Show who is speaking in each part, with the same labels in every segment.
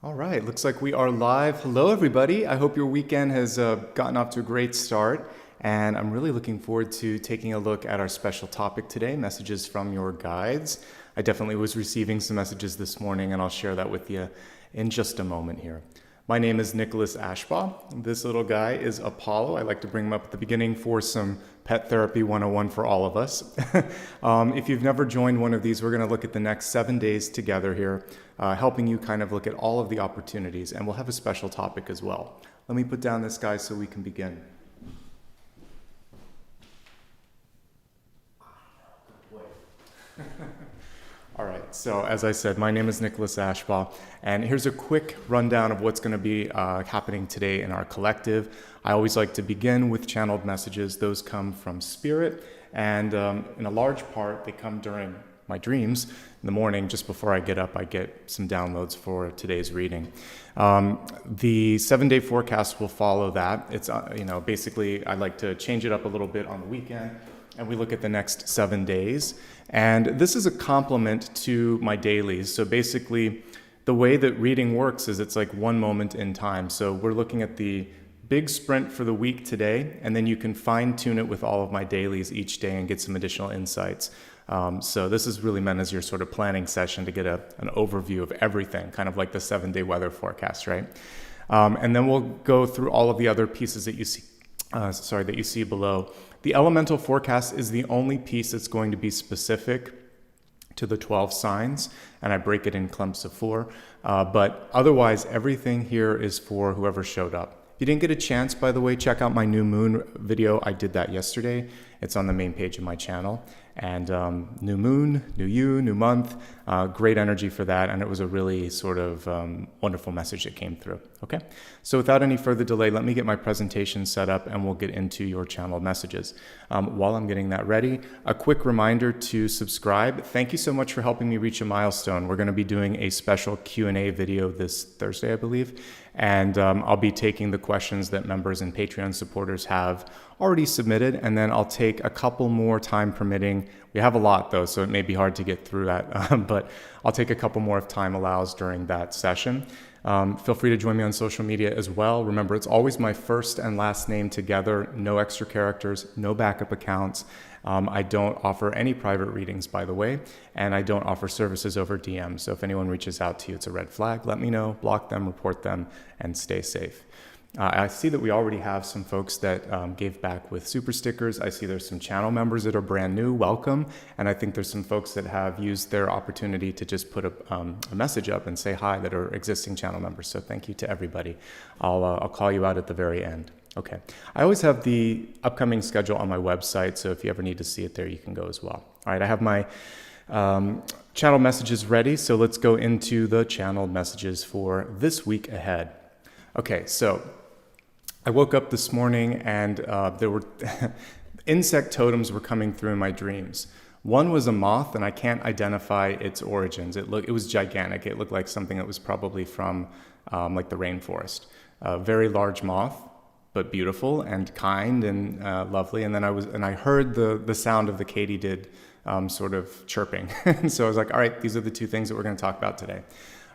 Speaker 1: All right, looks like we are live. Hello, everybody. I hope your weekend has gotten off to a great start, and I'm really looking forward to taking a look at our special topic today, messages from your guides. I definitely was receiving some messages this morning, and I'll share that with you in just a moment here. My name is Nicholas Ashbaugh. This little guy is Apollo. I like to bring him up at the beginning for some Pet Therapy 101 for all of us. If you've never joined one of these, we're going to look at the next 7 days together here, helping you kind of look at all of the opportunities, and we'll have a special topic as well. Let me put down this guy so we can begin. All right, so as I said, my name is Nicholas Ashbaugh, and here's a quick rundown of what's going to be happening today in our collective. I always like to begin with channeled messages. Those come from Spirit, and in a large part, they come during my dreams. In the morning, just before I get up, I get some downloads for today's reading. The 7-day forecast will follow that. It's, basically, I like to change it up a little bit on the weekend, and we look at the next 7 days. And this is a complement to my dailies. So basically, the way that reading works is it's like one moment in time. So we're looking at the big sprint for the week today, and then you can fine tune it with all of my dailies each day and get some additional insights. So this is really meant as your sort of planning session to get an overview of everything, kind of like the 7-day weather forecast, right? And then we'll go through all of the other pieces that you see, that you see below. The elemental forecast is the only piece that's going to be specific to the 12 signs, and I break it in clumps of 4. But otherwise, everything here is for whoever showed up. If you didn't get a chance, by the way, check out my new moon video. I did that yesterday. It's on the main page of my channel. And new moon, new you, new month, great energy for that. And it was a really sort of wonderful message that came through. Okay, so without any further delay, let me get my presentation set up and we'll get into your channeled messages. While I'm getting that ready, a quick reminder to subscribe. Thank you so much for helping me reach a milestone. We're going to be doing a special Q&A video this Thursday, I believe. And I'll be taking the questions that members and Patreon supporters have already submitted, and then I'll take a couple more, time permitting. We have a lot though, so it may be hard to get through that, but I'll take a couple more if time allows during that session. Feel free to join me on social media as well. Remember, it's always my first and last name together, no extra characters, no backup accounts. I don't offer any private readings, by the way, and I don't offer services over DM. So if anyone reaches out to you, it's a red flag. Let me know, block them, report them, and stay safe. I see that we already have some folks that gave back with super stickers. I see there's some channel members that are brand new. Welcome. And I think there's some folks that have used their opportunity to just put a message up and say hi that are existing channel members. So thank you to everybody. I'll call you out at the very end. Okay. I always have the upcoming schedule on my website, so if you ever need to see it there, you can go as well. All right, I have my channel messages ready, so let's go into the channeled messages for this week ahead. Okay, so I woke up this morning and there were insect totems were coming through in my dreams. One was a moth, and I can't identify its origins. It was gigantic. It looked like something that was probably from like the rainforest. A very large moth, but beautiful and kind and lovely. And then I heard the sound of the katydid sort of chirping. And so I was like, all right, these are the two things that we're going to talk about today.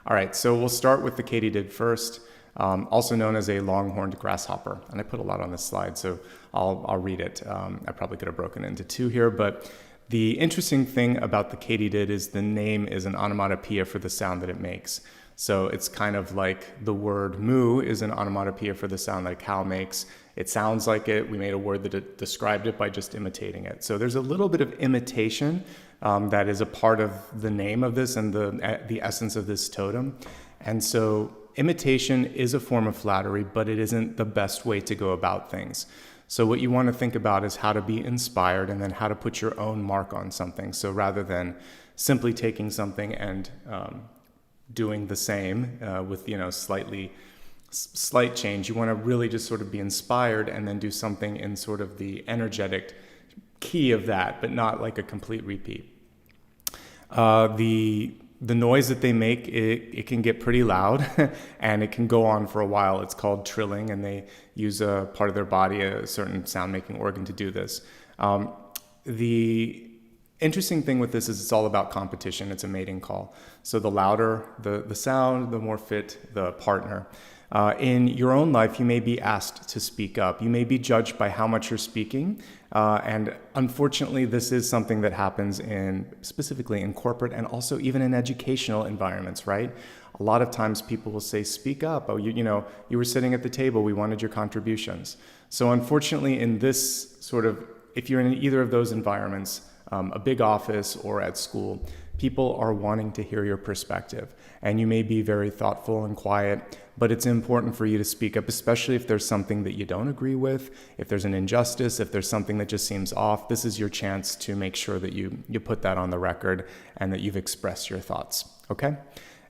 Speaker 1: All right, so we'll start with the katydid first. Also known as a longhorned grasshopper. And I put a lot on this slide, so I'll read it. I probably could have broken it into 2 here, but the interesting thing about the katydid is the name is an onomatopoeia for the sound that it makes. So it's kind of like the word moo is an onomatopoeia for the sound that a cow makes. It sounds like it. We made a word that described it by just imitating it. So there's a little bit of imitation that is a part of the name of this and the essence of this totem. And so imitation is a form of flattery, but it isn't the best way to go about things. So what you want to think about is how to be inspired and then how to put your own mark on something. So rather than simply taking something and doing the same with slight change, you want to really just sort of be inspired and then do something in sort of the energetic key of that, but not like a complete repeat. The noise that they make, it can get pretty loud and it can go on for a while. It's called trilling, and they use a part of their body, a certain sound making organ, to do this. The Interesting thing with this is it's all about competition. It's a mating call. So the louder the sound, the more fit the partner. In your own life, you may be asked to speak up. You may be judged by how much you're speaking. And unfortunately, this is something that happens specifically in corporate and also even in educational environments, right? A lot of times people will say, speak up. Oh, you were sitting at the table. We wanted your contributions. So unfortunately, in this if you're in either of those environments, a big office or at school, people are wanting to hear your perspective. And you may be very thoughtful and quiet, but it's important for you to speak up, especially if there's something that you don't agree with, if there's an injustice, if there's something that just seems off. This is your chance to make sure that you put that on the record and that you've expressed your thoughts, okay?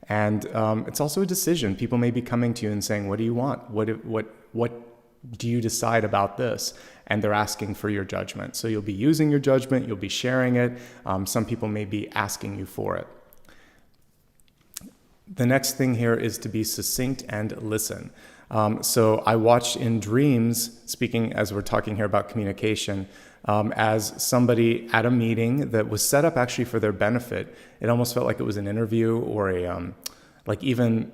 Speaker 1: And it's also a decision. People may be coming to you and saying, what do you want? What do you decide about this? And they're asking for your judgment. So you'll be using your judgment, you'll be sharing it. Some people may be asking you for it. The next thing here is to be succinct and listen. So I watched in dreams, speaking as we're talking here about communication, as somebody at a meeting that was set up actually for their benefit. It almost felt like it was an interview or even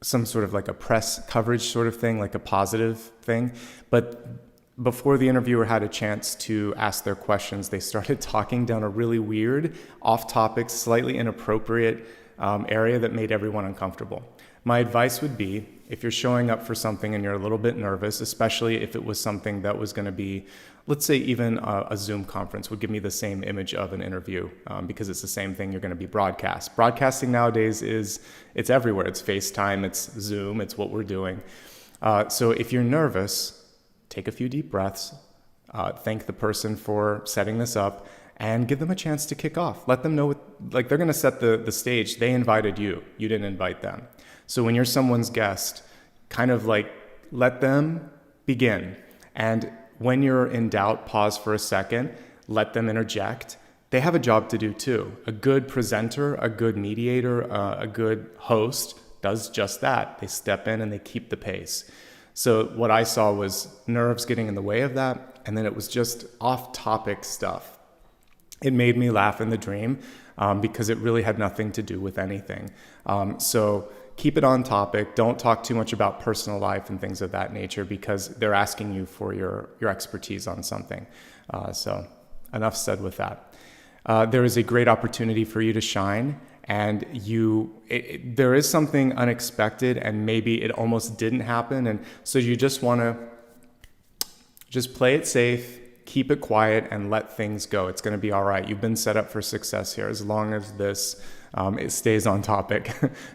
Speaker 1: some sort of like a press coverage sort of thing, like a positive thing. But before the interviewer had a chance to ask their questions, they started talking down a really weird, off-topic, slightly inappropriate area that made everyone uncomfortable. My advice would be, if you're showing up for something and you're a little bit nervous, especially if it was something that was going to be, let's say even a Zoom conference would give me the same image of an interview because it's the same thing you're going to be broadcast. Broadcasting nowadays it's everywhere. It's FaceTime, it's Zoom, it's what we're doing. So if you're nervous, take a few deep breaths, thank the person for setting this up, and give them a chance to kick off. Let them know, they're going to set the stage. They invited you. You didn't invite them. So when you're someone's guest, kind of let them begin. And when you're in doubt, pause for a second, let them interject. They have a job to do too. A good presenter, a good mediator, a good host does just that. They step in and they keep the pace. So what I saw was nerves getting in the way of that, and then it was just off-topic stuff. It made me laugh in the dream because it really had nothing to do with anything. So keep it on topic. Don't talk too much about personal life and things of that nature because they're asking you for your expertise on something. So enough said with that. There is a great opportunity for you to shine, and there is something unexpected and maybe it almost didn't happen. And so you just want to just play it safe, keep it quiet, and let things go. It's going to be all right. You've been set up for success here as long as it stays on topic.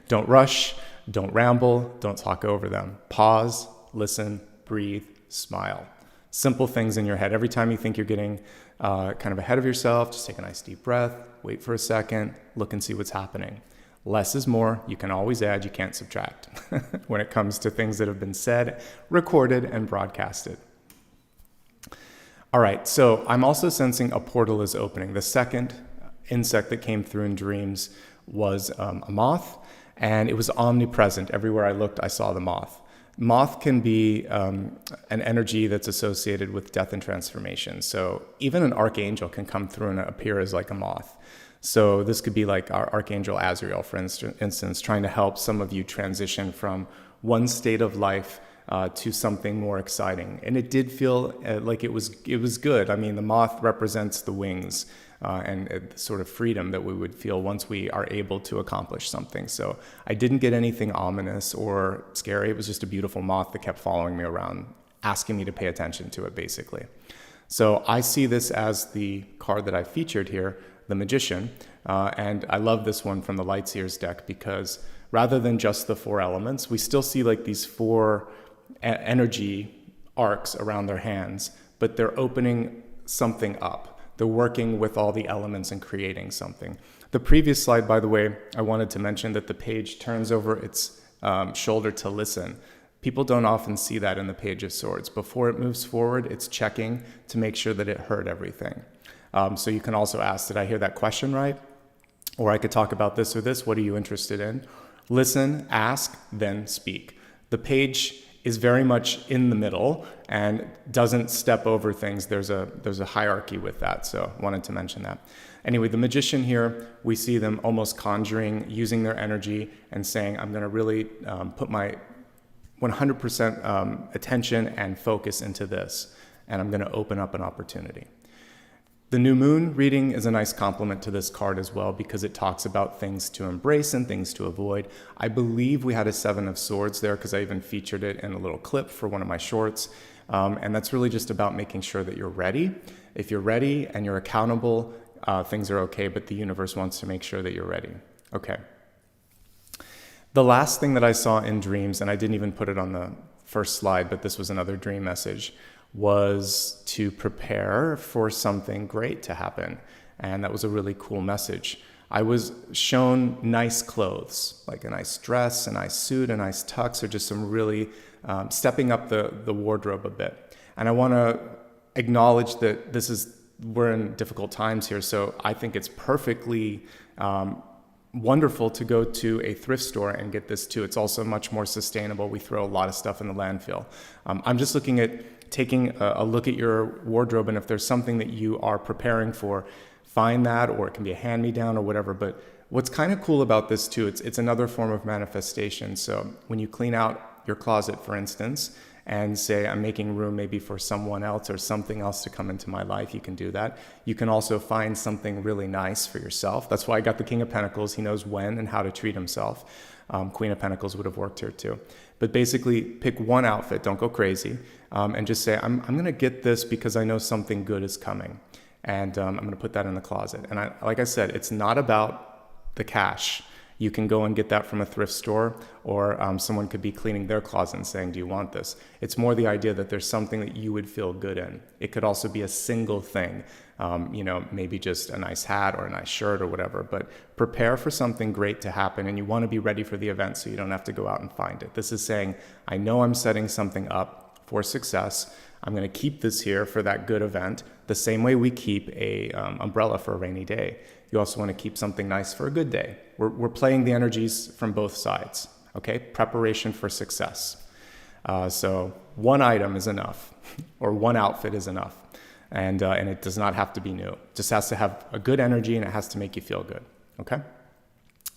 Speaker 1: Don't rush, don't ramble, don't talk over them. Pause, listen, breathe, smile. Simple things in your head. Every time you think you're getting kind of ahead of yourself, just take a nice deep breath, wait for a second, look and see what's happening. Less is more. You can always add, you can't subtract when it comes to things that have been said, recorded, and broadcasted. All right, so I'm also sensing a portal is opening. The second insect that came through in dreams was a moth, and it was omnipresent. Everywhere I looked, I saw the moth. Moth can be an energy that's associated with death and transformation. So even an archangel can come through and appear as like a moth. So this could be like our Archangel Azrael, for instance, trying to help some of you transition from one state of life to something more exciting. And it did feel like it was good. I mean, the moth represents the wings and the sort of freedom that we would feel once we are able to accomplish something. So I didn't get anything ominous or scary. It was just a beautiful moth that kept following me around, asking me to pay attention to it, basically. So I see this as the card that I featured here, the Magician. And I love this one from the Lightseers deck because rather than just the 4 elements, we still see like these 4 energy arcs around their hands, but they're opening something up. They're working with all the elements and creating something. The previous slide, by the way, I wanted to mention that the page turns over its shoulder to listen. People don't often see that in the Page of Swords. Before it moves forward, it's checking to make sure that it heard everything. So you can also ask, did I hear that question right? Or I could talk about this or this. What are you interested in? Listen, ask, then speak. The page is very much in the middle and doesn't step over things. There's a hierarchy with that, so wanted to mention that. Anyway, the Magician here, we see them almost conjuring, using their energy and saying, I'm going to really put my 100% attention and focus into this, and I'm going to open up an opportunity. The New Moon reading is a nice complement to this card as well, because it talks about things to embrace and things to avoid. I believe we had a 7 of Swords there because I even featured it in a little clip for one of my shorts. And that's really just about making sure that you're ready. If you're ready and you're accountable, things are okay, but the universe wants to make sure that you're ready. Okay. The last thing that I saw in dreams, and I didn't even put it on the first slide, but this was another dream message, was to prepare for something great to happen. And that was a really cool message. I was shown nice clothes, like a nice dress, a nice suit, a nice tux, or just some really stepping up the wardrobe a bit. And I want to acknowledge that we're in difficult times here, so I think it's perfectly wonderful to go to a thrift store and get this too. It's also much more sustainable. We throw a lot of stuff in the landfill. I'm just looking at taking a look at your wardrobe, and if there's something that you are preparing for, find that, or it can be a hand-me-down or whatever. But what's kind of cool about this too, it's another form of manifestation. So when you clean out your closet, for instance, and say, I'm making room maybe for someone else or something else to come into my life, you can do that. You can also find something really nice for yourself. That's why I got the King of Pentacles. He knows when and how to treat himself. Queen of Pentacles would have worked here too. But basically, pick one outfit, don't go crazy, and just say, I'm going to get this because I know something good is coming. And I'm going to put that in the closet. And like I said, it's not about the cash. You can go and get that from a thrift store, or someone could be cleaning their closet and saying, do you want this? It's more the idea that there's something that you would feel good in. It could also be a single thing, maybe just a nice hat or a nice shirt or whatever, but prepare for something great to happen, and you want to be ready for the event so you don't have to go out and find it. This is saying, I know I'm setting something up for success. I'm going to keep this here for that good event, the same way we keep a umbrella for a rainy day. You also want to keep something nice for a good day. We're playing the energies from both sides, okay? Preparation for success. So one item is enough, or one outfit is enough, and it does not have to be new. It just has to have a good energy, and it has to make you feel good, okay?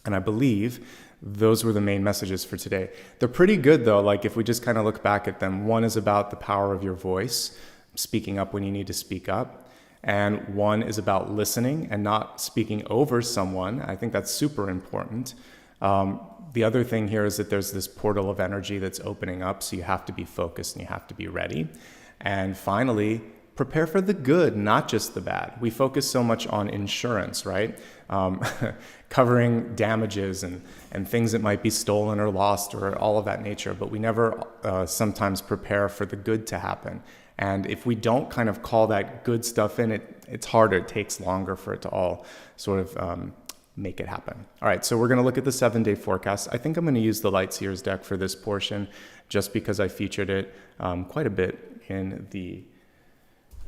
Speaker 1: And I believe those were the main messages for today. They're pretty good though, like if we just kind of look back at them. One is about the power of your voice, speaking up when you need to speak up. And one is about listening and not speaking over someone. I think that's super important. The other thing here is that there's this portal of energy that's opening up, so you have to be focused and you have to be ready. And finally, prepare for the good, not just the bad. We focus so much on insurance, right? Covering damages and things that might be stolen or lost or all of that nature, but we never sometimes prepare for the good to happen. And if we don't kind of call that good stuff in, it's harder. It takes longer for it to all sort of make it happen. All right, so we're going to look at the 7-day forecast. I think I'm going to use the Light Seers deck for this portion just because I featured it quite a bit in the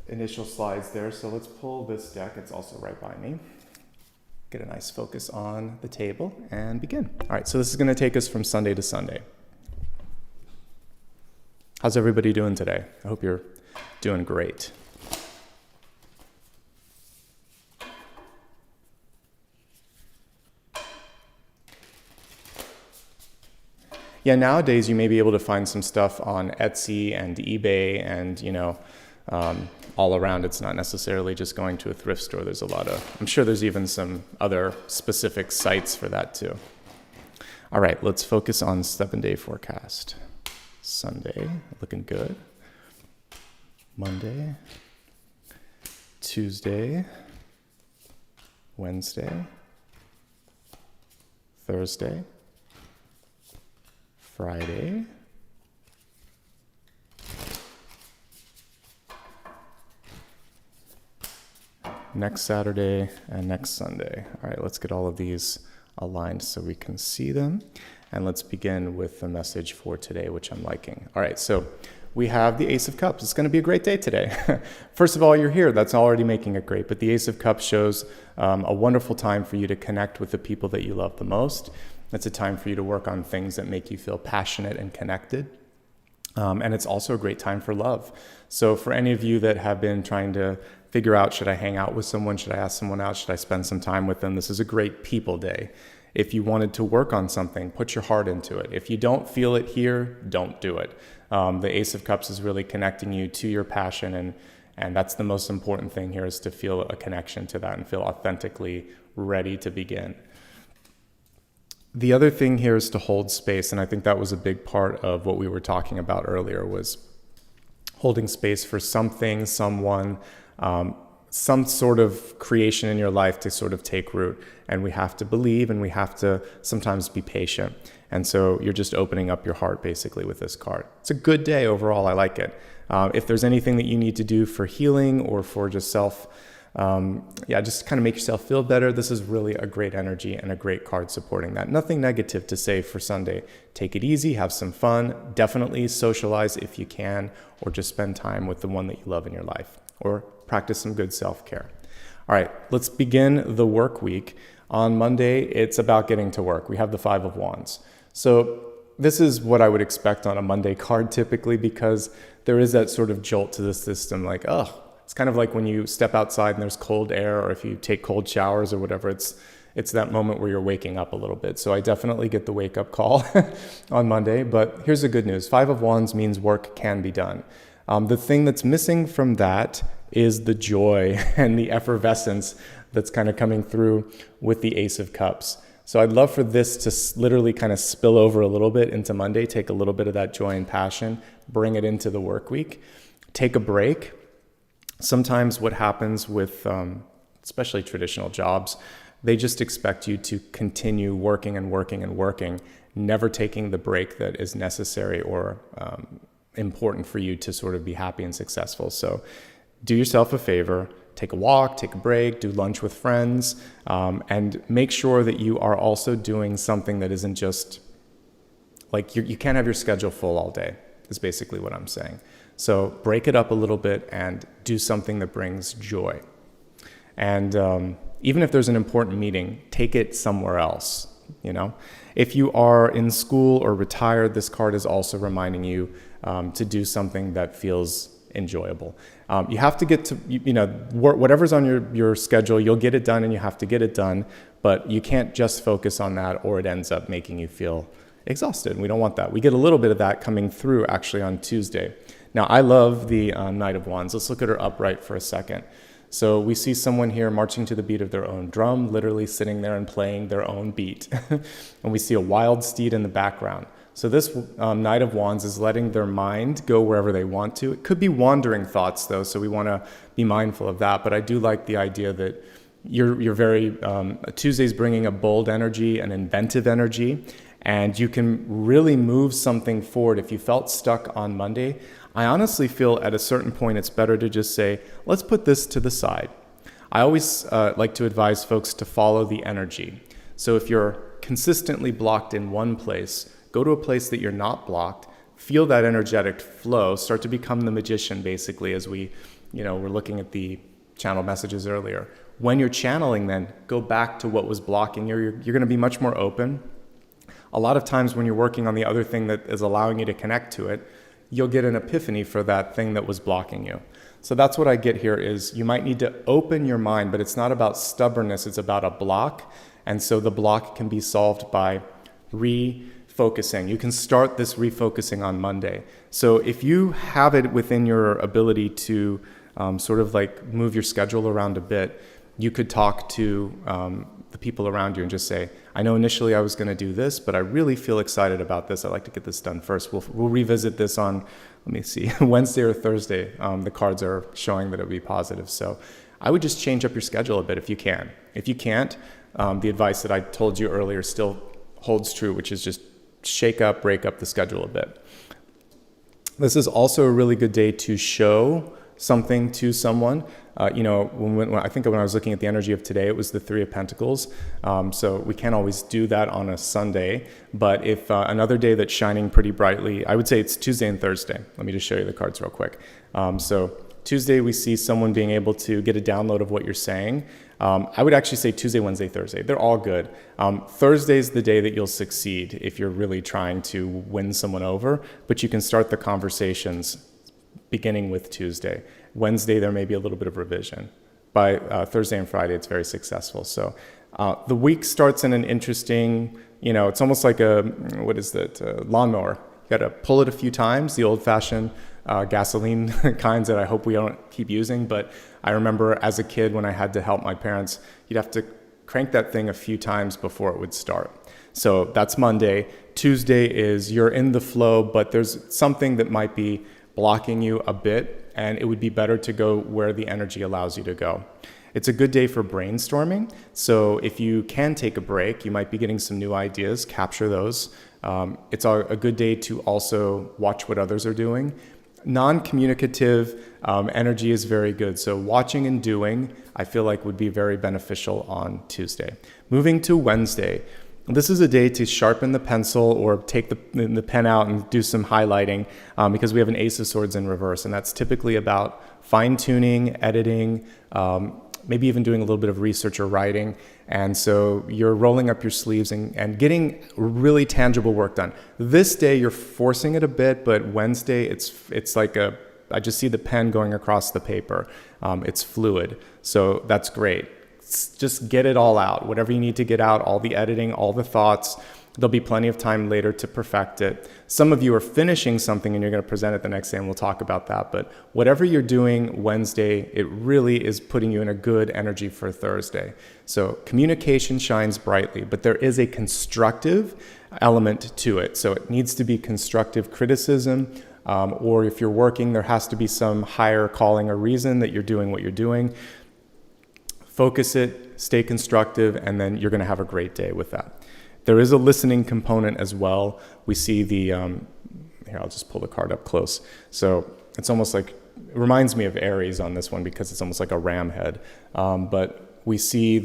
Speaker 1: initial slides there. So let's pull this deck. It's also right by me. Get a nice focus on the table and begin. All right, so this is going to take us from Sunday to Sunday. How's everybody doing today? I hope you're doing great. Yeah, nowadays you may be able to find some stuff on Etsy and eBay and, all around. It's not necessarily just going to a thrift store. There's a lot of, I'm sure there's even some other specific sites for that too. All right, let's focus on 7-day forecast. Sunday, looking good. Monday, Tuesday, Wednesday, Thursday, Friday, next Saturday, and next Sunday. All right, let's get all of these aligned so we can see them. And let's begin with the message for today, which I'm liking. All right, so we have the Ace of Cups. It's going to be a great day today. First of all, you're here. That's already making it great. But the Ace of Cups shows a wonderful time for you to connect with the people that you love the most. It's a time for you to work on things that make you feel passionate and connected. And it's also a great time for love. So for any of you that have been trying to figure out, should I hang out with someone? Should I ask someone out? Should I spend some time with them? This is a great people day. If you wanted to work on something, put your heart into it. If you don't feel it here, don't do it. The Ace of Cups is really connecting you to your passion, and that's the most important thing here, is to feel a connection to that and feel authentically ready to begin. The other thing here is to hold space, and I think that was a big part of what we were talking about earlier, was holding space for something, someone, some sort of creation in your life to sort of take root. And we have to believe, and we have to sometimes be patient. And so you're just opening up your heart basically with this card. It's a good day overall. I like it. If there's anything that you need to do for healing or for just just kind of make yourself feel better, this is really a great energy and a great card supporting that. Nothing negative to say for Sunday. Take it easy, have some fun, definitely socialize if you can, or just spend time with the one that you love in your life, or practice some good self-care. All right, let's begin the work week. On Monday, it's about getting to work. We have the Five of Wands. So this is what I would expect on a Monday card typically, because there is that sort of jolt to the system, like, oh, it's kind of like when you step outside and there's cold air, or if you take cold showers or whatever, it's that moment where you're waking up a little bit. So I definitely get the wake up call on Monday, but here's the good news. Five of Wands means work can be done. The thing that's missing from that is the joy and the effervescence that's kind of coming through with the Ace of Cups. So I'd love for this to literally kind of spill over a little bit into Monday, take a little bit of that joy and passion, bring it into the work week, take a break. Sometimes what happens with, especially traditional jobs, they just expect you to continue working and working and working, never taking the break that is necessary or important for you to sort of be happy and successful. So do yourself a favor, take a walk, take a break, do lunch with friends, and make sure that you are also doing something that isn't just like you can't have your schedule full all day, is basically what I'm saying. So break it up a little bit and do something that brings joy. And even if there's an important meeting, take it somewhere else. You know, if you are in school or retired, this card is also reminding you to do something that feels enjoyable. You have to get to, whatever's on your schedule, you'll get it done and you have to get it done, but you can't just focus on that or it ends up making you feel exhausted. We don't want that. We get a little bit of that coming through actually on Tuesday. Now, I love the Knight of Wands. Let's look at her upright for a second. So we see someone here marching to the beat of their own drum, literally sitting there and playing their own beat. And we see a wild steed in the background. So this Knight of Wands is letting their mind go wherever they want to. It could be wandering thoughts, though, so we want to be mindful of that. But I do like the idea that you're very, Tuesday's bringing a bold energy, an inventive energy, and you can really move something forward. If you felt stuck on Monday, I honestly feel at a certain point it's better to just say, let's put this to the side. I always like to advise folks to follow the energy. So if you're consistently blocked in one place, go to a place that you're not blocked, feel that energetic flow, start to become the magician basically, as we're looking at the channel messages earlier. When you're channeling, then go back to what was blocking you. You're going to be much more open. A lot of times when you're working on the other thing that is allowing you to connect to it, you'll get an epiphany for that thing that was blocking you. So that's what I get here is you might need to open your mind, but it's not about stubbornness, it's about a block. And so the block can be solved by refocusing. You can start this refocusing on Monday. So if you have it within your ability to sort of like move your schedule around a bit, you could talk to the people around you and just say, I know initially I was going to do this, but I really feel excited about this. I'd like to get this done first. We'll revisit this on, let me see, Wednesday or Thursday. The cards are showing that it would be positive. So I would just change up your schedule a bit if you can. If you can't, the advice that I told you earlier still holds true, which is just break up the schedule a bit. This is also a really good day to show something to someone. When I was looking at the energy of today, it was the Three of Pentacles. So we can't always do that on a Sunday. But if another day that's shining pretty brightly, I would say it's Tuesday and Thursday. Let me just show you the cards real quick. So Tuesday, we see someone being able to get a download of what you're saying. I would actually say Tuesday, Wednesday, Thursday. They're all good. Thursday's the day that you'll succeed if you're really trying to win someone over, but you can start the conversations beginning with Tuesday. Wednesday, there may be a little bit of revision. By Thursday and Friday, it's very successful. So the week starts in an interesting, it's almost like a lawnmower. You got to pull it a few times, the old-fashioned gasoline kinds that I hope we don't keep using. But I remember as a kid when I had to help my parents, you'd have to crank that thing a few times before it would start. So that's Monday. Tuesday is you're in the flow, but there's something that might be blocking you a bit, and it would be better to go where the energy allows you to go. It's a good day for brainstorming. So if you can take a break, you might be getting some new ideas, capture those. It's a good day to also watch what others are doing. Non-communicative energy is very good. So watching and doing, I feel like would be very beneficial on Tuesday. Moving to Wednesday. This is a day to sharpen the pencil or take the pen out and do some highlighting because we have an Ace of Swords in reverse, and that's typically about fine-tuning, editing, maybe even doing a little bit of research or writing. And so you're rolling up your sleeves and getting really tangible work done. This day you're forcing it a bit, but Wednesday it's like I just see the pen going across the paper. It's fluid, so that's great. Just get it all out, whatever you need to get out, all the editing, all the thoughts. There'll be plenty of time later to perfect it. Some of you are finishing something and you're going to present it the next day, and we'll talk about that. But whatever you're doing Wednesday, it really is putting you in a good energy for Thursday. So communication shines brightly, but there is a constructive element to it. So it needs to be constructive criticism, or if you're working, there has to be some higher calling or reason that you're doing what you're doing. Focus it, stay constructive, and then you're going to have a great day with that. There is a listening component as well. We see here, I'll just pull the card up close. So it's almost like, it reminds me of Aries on this one because it's almost like a ram head. But we see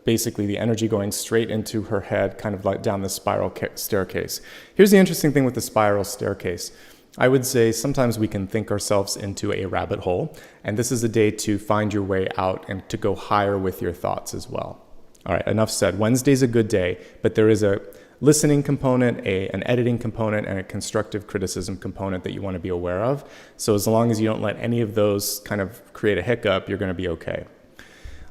Speaker 1: basically the energy going straight into her head, kind of like down the spiral staircase. Here's the interesting thing with the spiral staircase. I would say sometimes we can think ourselves into a rabbit hole, and this is a day to find your way out and to go higher with your thoughts as well. All right, enough said. Wednesday's a good day, but there is a listening component, an editing component, and a constructive criticism component that you want to be aware of. So as long as you don't let any of those kind of create a hiccup, you're going to be okay.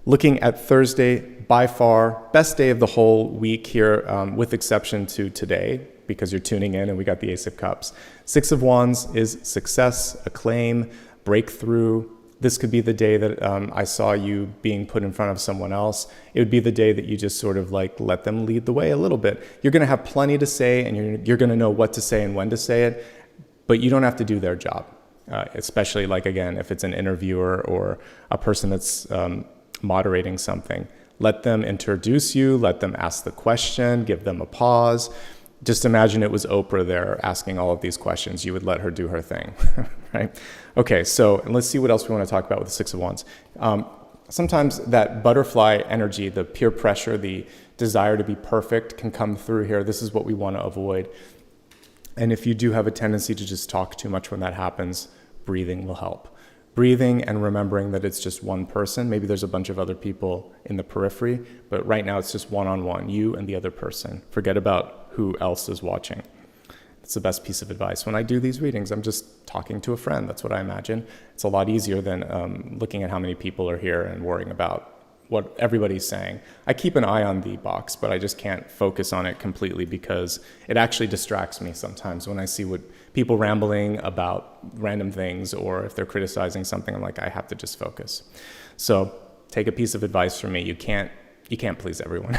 Speaker 1: Looking at Thursday, by far, best day of the whole week here, with exception to today, because you're tuning in and we got the Ace of Cups. Six of Wands is success, acclaim, breakthrough. This could be the day that I saw you being put in front of someone else. It would be the day that you just sort of like let them lead the way a little bit. You're going to have plenty to say, and you're going to know what to say and when to say it, but you don't have to do their job, especially like, again, if it's an interviewer or a person that's moderating something. Let them introduce you, let them ask the question, give them a pause. Just imagine it was Oprah there asking all of these questions. You would let her do her thing, right? Okay, so let's see what else we want to talk about with the Six of Wands. Sometimes that butterfly energy, the peer pressure, the desire to be perfect can come through here. This is what we want to avoid. And if you do have a tendency to just talk too much when that happens, breathing will help. Breathing and remembering that it's just one person. Maybe there's a bunch of other people in the periphery, but right now it's just one-on-one, you and the other person. Forget about who else is watching. It's the best piece of advice. When I do these readings, I'm just talking to a friend. That's what I imagine. It's a lot easier than looking at how many people are here and worrying about what everybody's saying. I keep an eye on the box, but I just can't focus on it completely because it actually distracts me sometimes when I see what people rambling about random things, or if they're criticizing something, I'm like, I have to just focus. So take a piece of advice from me. You can't please everyone.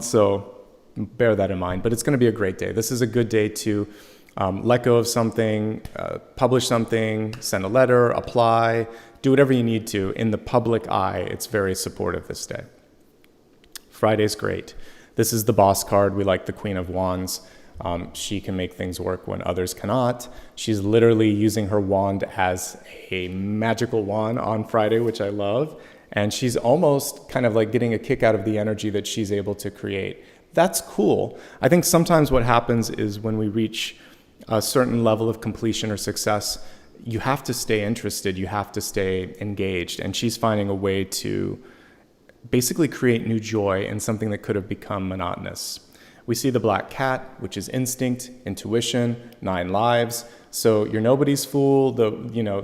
Speaker 1: So bear that in mind, but it's going to be a great day. This is a good day to let go of something, publish something, send a letter, apply, do whatever you need to. In the public eye, it's very supportive this day. Friday's great. This is the boss card. We like the Queen of Wands. She can make things work when others cannot. She's literally using her wand as a magical wand on Friday, which I love. And she's almost kind of like getting a kick out of the energy that she's able to create. That's cool. I think sometimes what happens is when we reach a certain level of completion or success, you have to stay interested, you have to stay engaged. And she's finding a way to basically create new joy in something that could have become monotonous. We see the black cat, which is instinct, intuition, 9 lives. So you're nobody's fool.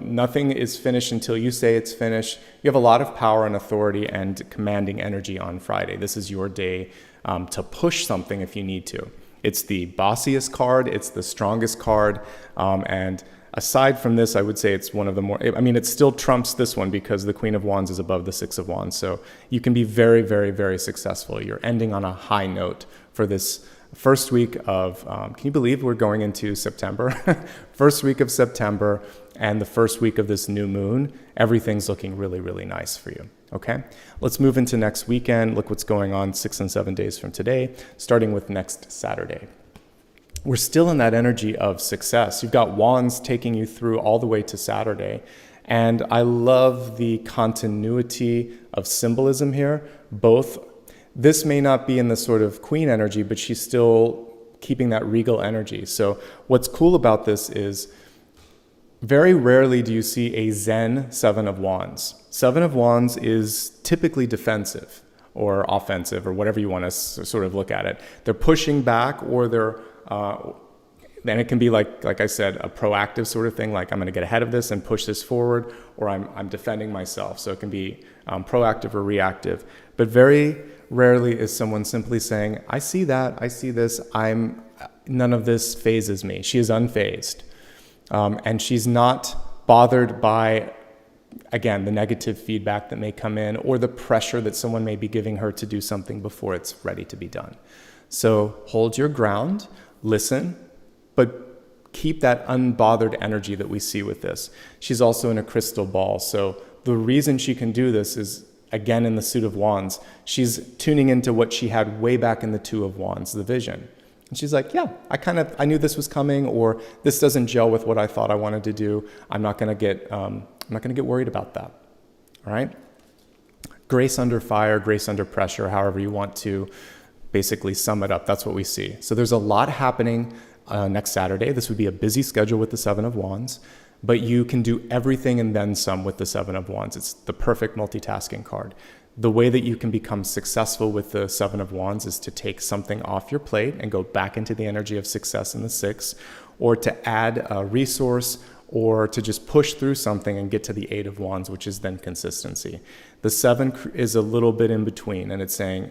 Speaker 1: Nothing is finished until you say it's finished. You have a lot of power and authority and commanding energy on Friday. This is your day to push something if you need to. It's the bossiest card. It's the strongest card. And aside from this, I would say it's one of the more, it still trumps this one because the Queen of Wands is above the Six of Wands. So you can be very, very, very successful. You're ending on a high note for this first week of, can you believe we're going into September? First week of September and the first week of this new moon, everything's looking really, really nice for you, okay? Let's move into next weekend. Look what's going on 6 and 7 days from today, starting with next Saturday. We're still in that energy of success. You've got wands taking you through all the way to Saturday. And I love the continuity of symbolism here. This may not be in the sort of queen energy, but she's still keeping that regal energy. So what's cool about this is very rarely do you see a Zen 7 of Wands. 7 of Wands is typically defensive or offensive or whatever you want to sort of look at it. They're pushing back or they're then it can be like I said, a proactive sort of thing, like I'm going to get ahead of this and push this forward, or I'm defending myself. So it can be proactive or reactive. But very rarely is someone simply saying, I see that, I see this, none of this phases me. She is unfazed. And she's not bothered by, again, the negative feedback that may come in or the pressure that someone may be giving her to do something before it's ready to be done. So hold your ground, listen, but keep that unbothered energy that we see with this. She's also in a crystal ball. So the reason she can do this is, again, in the suit of wands, she's tuning into what she had way back in the 2 of wands, the vision. And she's like, yeah, I knew this was coming, or this doesn't gel with what I thought I wanted to do. I'm not going to get worried about that. All right. Grace under fire, grace under pressure, however you want to basically sum it up. That's what we see. So there's a lot happening next Saturday. This would be a busy schedule with the 7 of Wands, but you can do everything and then some with the 7 of Wands. It's the perfect multitasking card. The way that you can become successful with the 7 of Wands is to take something off your plate and go back into the energy of success in the 6, or to add a resource, or to just push through something and get to the 8 of Wands, which is then consistency. The 7 is a little bit in between, and it's saying,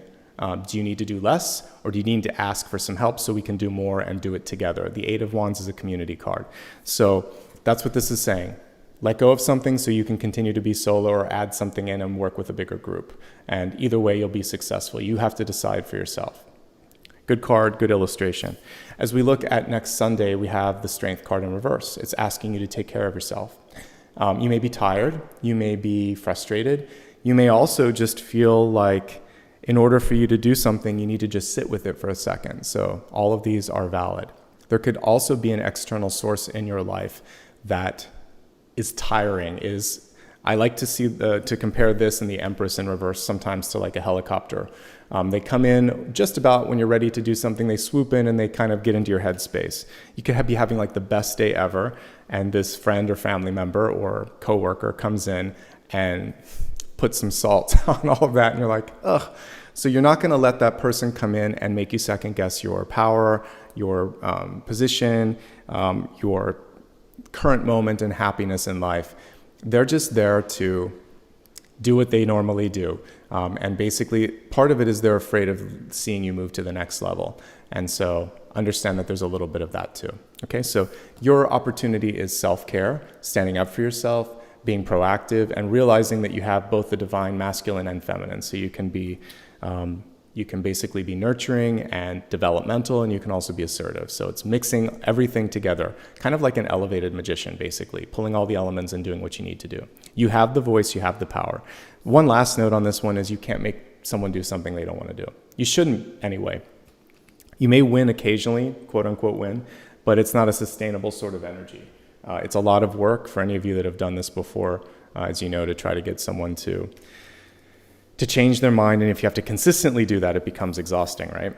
Speaker 1: do you need to do less, or do you need to ask for some help so we can do more and do it together? The 8 of Wands is a community card. So that's what this is saying. Let go of something so you can continue to be solo, or add something in and work with a bigger group. And either way, you'll be successful. You have to decide for yourself. Good card, good illustration. As we look at next Sunday, we have the Strength card in reverse. It's asking you to take care of yourself. You may be tired. You may be frustrated. You may also just feel like in order for you to do something, you need to just sit with it for a second. So all of these are valid. There could also be an external source in your life that is tiring. I like to see to compare this and the Empress in reverse sometimes to like a helicopter. They come in just about when you're ready to do something, they swoop in and they kind of get into your headspace. You could be having like the best day ever, and this friend or family member or coworker comes in and puts some salt on all of that, and you're like, ugh. So you're not going to let that person come in and make you second guess your power, your position, your current moment and happiness in life. They're just there to do what they normally do. And basically, part of it is they're afraid of seeing you move to the next level. And so understand that there's a little bit of that too. Okay, so your opportunity is self-care, standing up for yourself, being proactive, and realizing that you have both the divine masculine and feminine. So you can be, you can basically be nurturing and developmental, and you can also be assertive. So it's mixing everything together, kind of like an elevated magician, basically, pulling all the elements and doing what you need to do. You have the voice, you have the power. One last note on this one is you can't make someone do something they don't want to do. You shouldn't anyway. You may win occasionally, quote unquote win, but it's not a sustainable sort of energy. It's a lot of work for any of you that have done this before, as you know, to try to get someone to change their mind. And if you have to consistently do that, it becomes exhausting, right?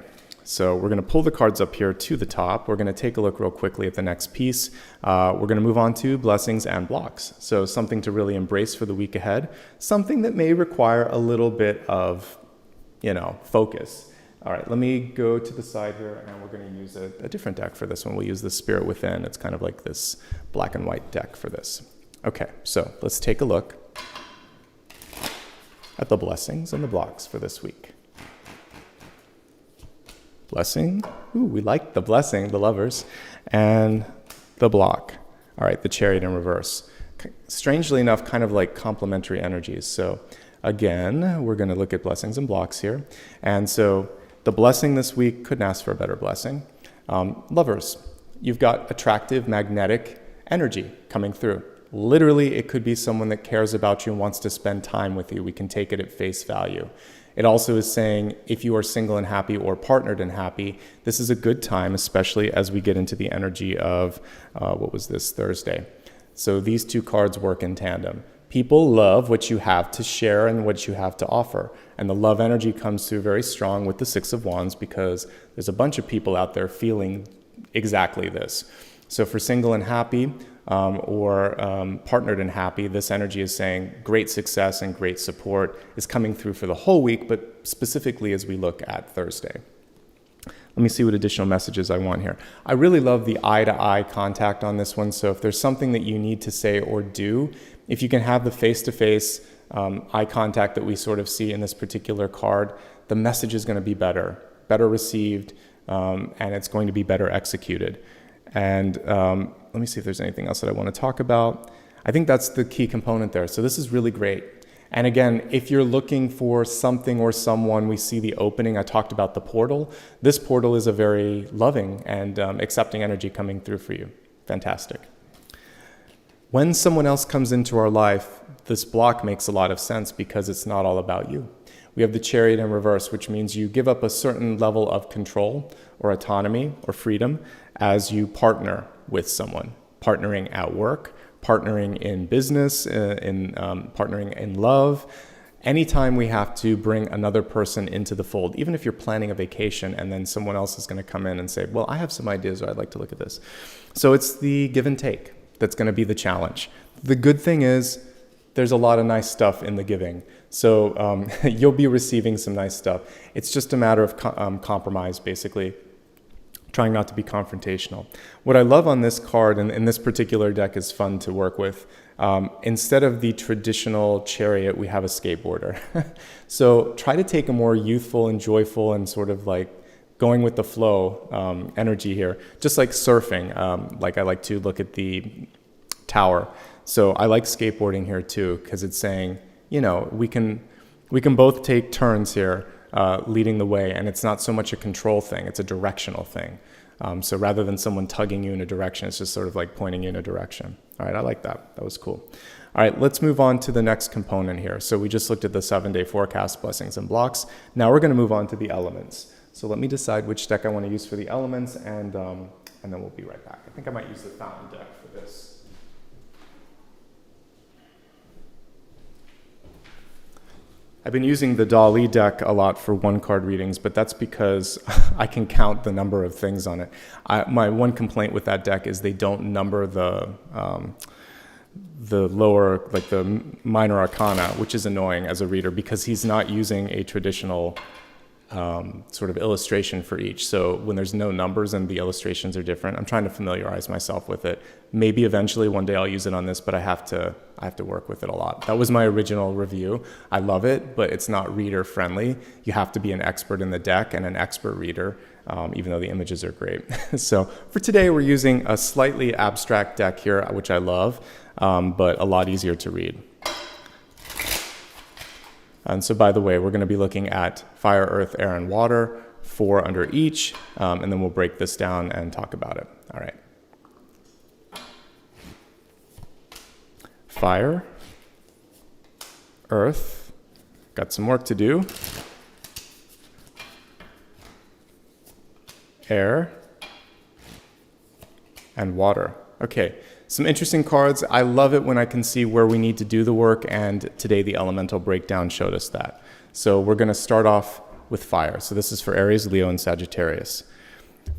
Speaker 1: So we're going to pull the cards up here to the top. We're going to take a look real quickly at the next piece. We're going to move on to blessings and blocks. So something to really embrace for the week ahead. Something that may require a little bit of, focus. All right, let me go to the side here, and we're going to use a different deck for this one. We'll use the Spirit Within. It's kind of like this black and white deck for this. Okay, so let's take a look at the blessings and the blocks for this week. Blessing, ooh, we like the blessing, the Lovers, and the block. All right, the Chariot in reverse. Strangely enough, kind of like complementary energies. So again, we're going to look at blessings and blocks here. And so the blessing this week, couldn't ask for a better blessing. Lovers, you've got attractive, magnetic energy coming through. Literally, it could be someone that cares about you and wants to spend time with you. We can take it at face value. It also is saying if you are single and happy or partnered and happy, this is a good time, especially as we get into the energy of, Thursday. So these two cards work in tandem. People love what you have to share and what you have to offer. And the love energy comes through very strong with the Six of Wands because there's a bunch of people out there feeling exactly this. So for single and happy, or partnered and happy, this energy is saying great success and great support is coming through for the whole week, but specifically as we look at Thursday. Let me see what additional messages I want here. I really love the eye-to-eye contact on this one. So if there's something that you need to say or do, if you can have the face-to-face eye contact that we sort of see in this particular card, the message is going to be better received, and it's going to be better executed. And let me see if there's anything else that I want to talk about. I think that's the key component there. So this is really great. And again, if you're looking for something or someone, we see the opening. I talked about the portal. This portal is a very loving and accepting energy coming through for you. Fantastic. When someone else comes into our life, this block makes a lot of sense because it's not all about you. We have the Chariot in reverse, which means you give up a certain level of control or autonomy or freedom as you partner with someone, partnering at work, partnering in business, partnering in love. Anytime we have to bring another person into the fold, even if you're planning a vacation and then someone else is going to come in and say, well, I have some ideas or I'd like to look at this. So it's the give and take that's going to be the challenge. The good thing is there's a lot of nice stuff in the giving. So you'll be receiving some nice stuff. It's just a matter of compromise, basically, trying not to be confrontational. What I love on this card, and this particular deck is fun to work with, instead of the traditional Chariot, we have a skateboarder. So try to take a more youthful and joyful and sort of like going with the flow energy here, just like surfing. Like I like to look at the tower. So I like skateboarding here too, because it's saying, we can both take turns here leading the way, and it's not so much a control thing, it's a directional thing. So rather than someone tugging you in a direction, it's just sort of like pointing you in a direction. All right, I like that. That was cool. All right, let's move on to the next component here. So we just looked at the 7-day forecast, blessings and blocks. Now we're going to move on to the elements. So let me decide which deck I want to use for the elements, and then we'll be right back. I think I might use the fountain deck for this. I've been using the Dali deck a lot for one-card readings, but that's because I can count the number of things on it. My one complaint with that deck is they don't number the lower, like the minor arcana, which is annoying as a reader because he's not using a traditional sort of illustration for each. So when there's no numbers and the illustrations are different, I'm trying to familiarize myself with it. Maybe eventually one day I'll use it on this, but I have to work with it a lot. That was my original review. I love it, but it's not reader friendly. You have to be an expert in the deck and an expert reader, even though the images are great. So for today, we're using a slightly abstract deck here, which I love, but a lot easier to read. And so, by the way, we're going to be looking at fire, earth, air, and water, 4 under each, and then we'll break this down and talk about it. All right. Fire, earth, got some work to do. Air, and water. Okay. Some interesting cards. I love it when I can see where we need to do the work, and today the elemental breakdown showed us that. So we're going to start off with fire. So this is for Aries, Leo, and Sagittarius.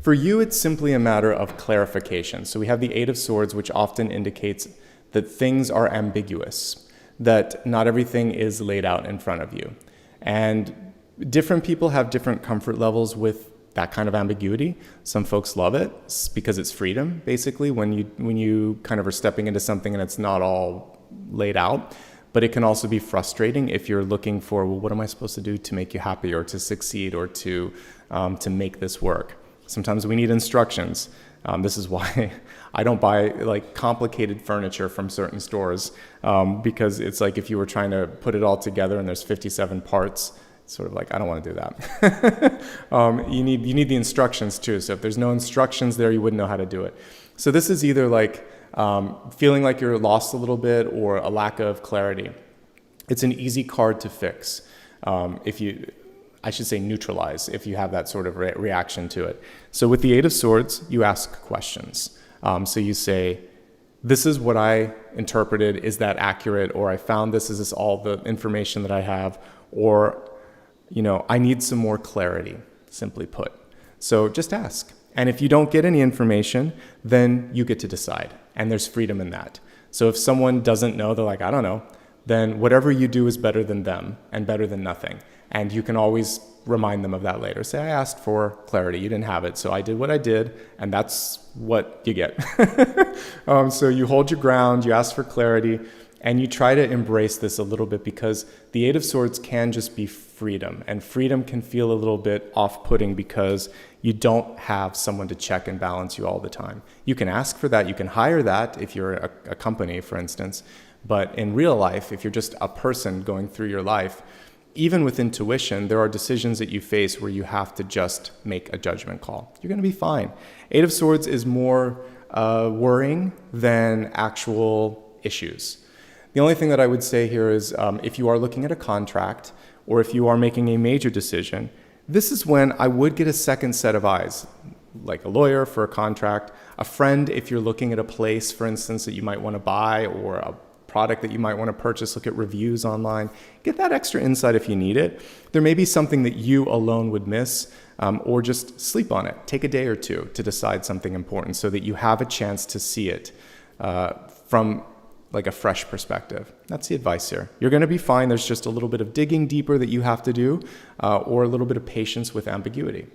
Speaker 1: For you, it's simply a matter of clarification. So we have the Eight of Swords, which often indicates that things are ambiguous, that not everything is laid out in front of you. And different people have different comfort levels with that kind of ambiguity. Some folks love it because it's freedom, basically, when you kind of are stepping into something and it's not all laid out. But it can also be frustrating if you're looking for, well, what am I supposed to do to make you happy or to succeed or to make this work? Sometimes we need instructions. This is why I don't buy like complicated furniture from certain stores, because it's like if you were trying to put it all together and there's 57 parts, it's sort of like, I don't want to do that. You need the instructions too. So if there's no instructions there, you wouldn't know how to do it. So this is either like feeling like you're lost a little bit or a lack of clarity. It's an easy card to fix. I should say neutralize if you have that sort of reaction to it. So with the Eight of Swords, you ask questions. So you say, this is what I interpreted. Is that accurate? Or I found this. Is this all the information that I have? Or, I need some more clarity, simply put. So just ask. And if you don't get any information, then you get to decide. And there's freedom in that. So if someone doesn't know, they're like, I don't know, then whatever you do is better than them and better than nothing. And you can always remind them of that later. Say, I asked for clarity. You didn't have it. So I did what I did. And that's what you get. So you hold your ground. You ask for clarity. And you try to embrace this a little bit, because the Eight of Swords can just be freedom. And freedom can feel a little bit off-putting because you don't have someone to check and balance you all the time. You can ask for that. You can hire that if you're a company, for instance. But in real life, if you're just a person going through your life, even with intuition, there are decisions that you face where you have to just make a judgment call. You're going to be fine. Eight of Swords is more worrying than actual issues. The only thing that I would say here is if you are looking at a contract or if you are making a major decision, this is when I would get a second set of eyes, like a lawyer for a contract, a friend if you're looking at a place, for instance, that you might want to buy, or a product that you might want to purchase. Look at reviews online. Get that extra insight if you need it. There may be something that you alone would miss, or just sleep on it. Take a day or two to decide something important so that you have a chance to see it from like a fresh perspective. That's the advice here. You're going to be fine. There's just a little bit of digging deeper that you have to do, or a little bit of patience with ambiguity.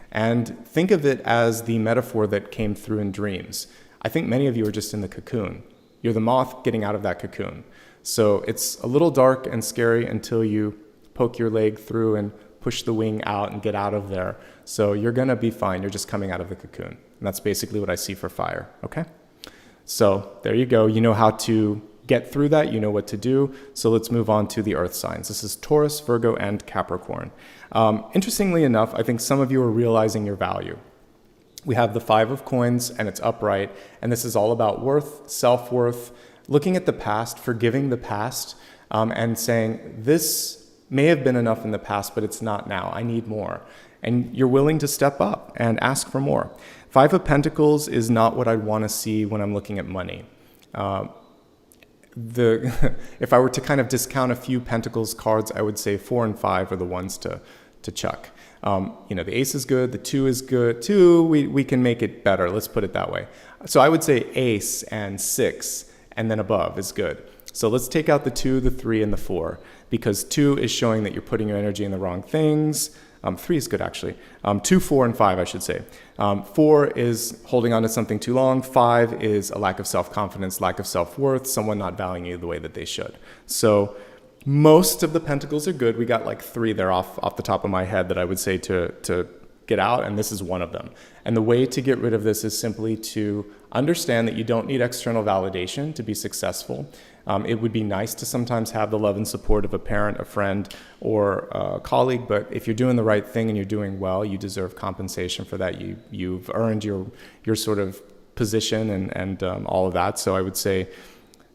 Speaker 1: And think of it as the metaphor that came through in dreams. I think many of you are just in the cocoon. You're the moth getting out of that cocoon. So it's a little dark and scary until you poke your leg through and push the wing out and get out of there. So you're going to be fine. You're just coming out of the cocoon. And that's basically what I see for fire. Okay? So there you go. You know how to get through that. You know what to do. So let's move on to the earth signs. This is Taurus, Virgo, and Capricorn. Interestingly enough, I think some of you are realizing your value. We have the Five of Coins and it's upright. And this is all about worth, self-worth, looking at the past, forgiving the past, and saying, this may have been enough in the past, but it's not now. I need more. And you're willing to step up and ask for more. Five of Pentacles is not what I'd want to see when I'm looking at money. If I were to kind of discount a few Pentacles cards, I would say 4 and 5 are the ones to chuck. The Ace is good, the 2 is good. 2, we can make it better, let's put it that way. So I would say Ace and 6 and then above is good. So let's take out the 2, the 3, and the 4, because 2 is showing that you're putting your energy in the wrong things. 3 is good, actually. 2, 4, and 5, I should say. 4 is holding on to something too long. 5 is a lack of self-confidence, lack of self-worth, someone not valuing you the way that they should. So most of the Pentacles are good. We got like 3 there off the top of my head that I would say to get out, and this is one of them. And the way to get rid of this is simply to understand that you don't need external validation to be successful. It would be nice to sometimes have the love and support of a parent, a friend, or a colleague, but if you're doing the right thing and you're doing well, you deserve compensation for that. You've earned your sort of position and all of that. So I would say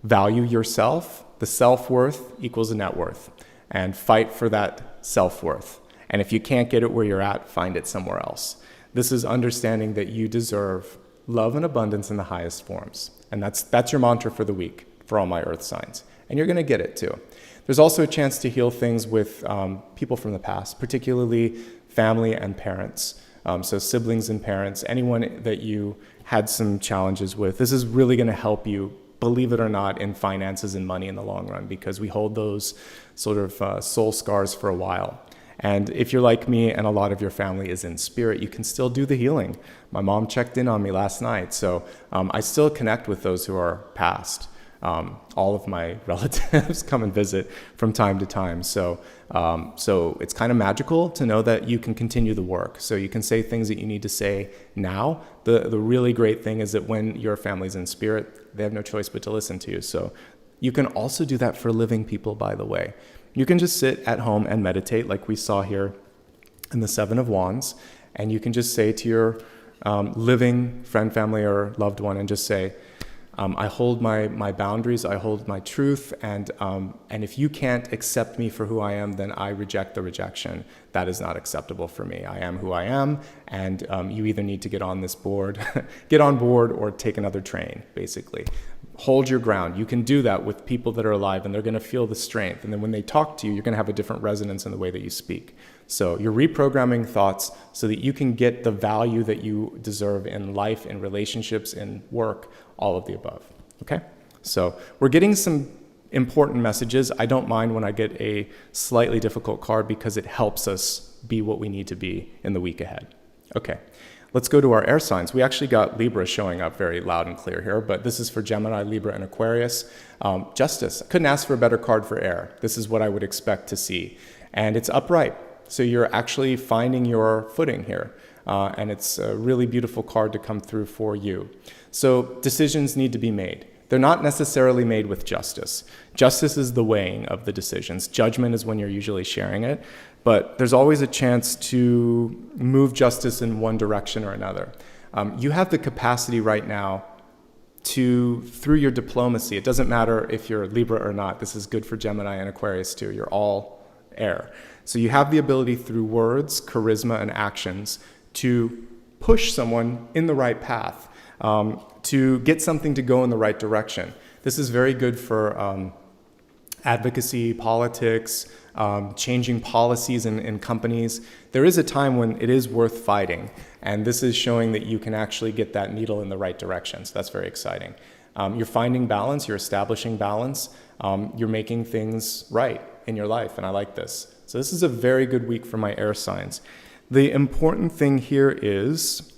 Speaker 1: value yourself. The self-worth equals a net worth, and fight for that self-worth. And if you can't get it where you're at, find it somewhere else. This is understanding that you deserve love and abundance in the highest forms. And that's your mantra for the week. for all my earth signs. And you're going to get it too. There's also a chance to heal things with people from the past, particularly family and parents. So siblings and parents, anyone that you had some challenges with. This is really going to help you, believe it or not, in finances and money in the long run, because we hold those sort of soul scars for a while. And if you're like me and a lot of your family is in spirit, you can still do the healing. My mom checked in on me last night, so I still connect with those who are past. All of my relatives come and visit from time to time. So it's kind of magical to know that you can continue the work. So you can say things that you need to say now. The really great thing is that when your family's in spirit, they have no choice but to listen to you. So you can also do that for living people, by the way. You can just sit at home and meditate like we saw here in the Seven of Wands. And you can just say to your living friend, family, or loved one, and just say, I hold my boundaries, I hold my truth, and if you can't accept me for who I am, then I reject the rejection. That is not acceptable for me. I am who I am, and you either need to get on board, or take another train, basically. Hold your ground. You can do that with people that are alive, and they're going to feel the strength. And then when they talk to you, you're going to have a different resonance in the way that you speak. So you're reprogramming thoughts so that you can get the value that you deserve in life, in relationships, in work, all of the above. Okay? So we're getting some important messages. I don't mind when I get a slightly difficult card because it helps us be what we need to be in the week ahead. Okay. Let's go to our air signs. We actually got Libra showing up very loud and clear here, but this is for Gemini, Libra, and Aquarius. Justice. I couldn't ask for a better card for air. This is what I would expect to see. And it's upright. So you're actually finding your footing here. And it's a really beautiful card to come through for you. So decisions need to be made. They're not necessarily made with justice. Justice is the weighing of the decisions. Judgment is when you're usually sharing it. But there's always a chance to move justice in one direction or another. You have the capacity right now to, through your diplomacy, it doesn't matter if you're Libra or not. This is good for Gemini and Aquarius too. You're all air. So you have the ability through words, charisma, and actions to push someone in the right path, to get something to go in the right direction. This is very good for advocacy, politics, changing policies in companies. There is a time when it is worth fighting, and this is showing that you can actually get that needle in the right direction. So that's very exciting. You're finding balance, you're establishing balance, you're making things right in your life, and I like this. So this is a very good week for my air signs. The important thing here is,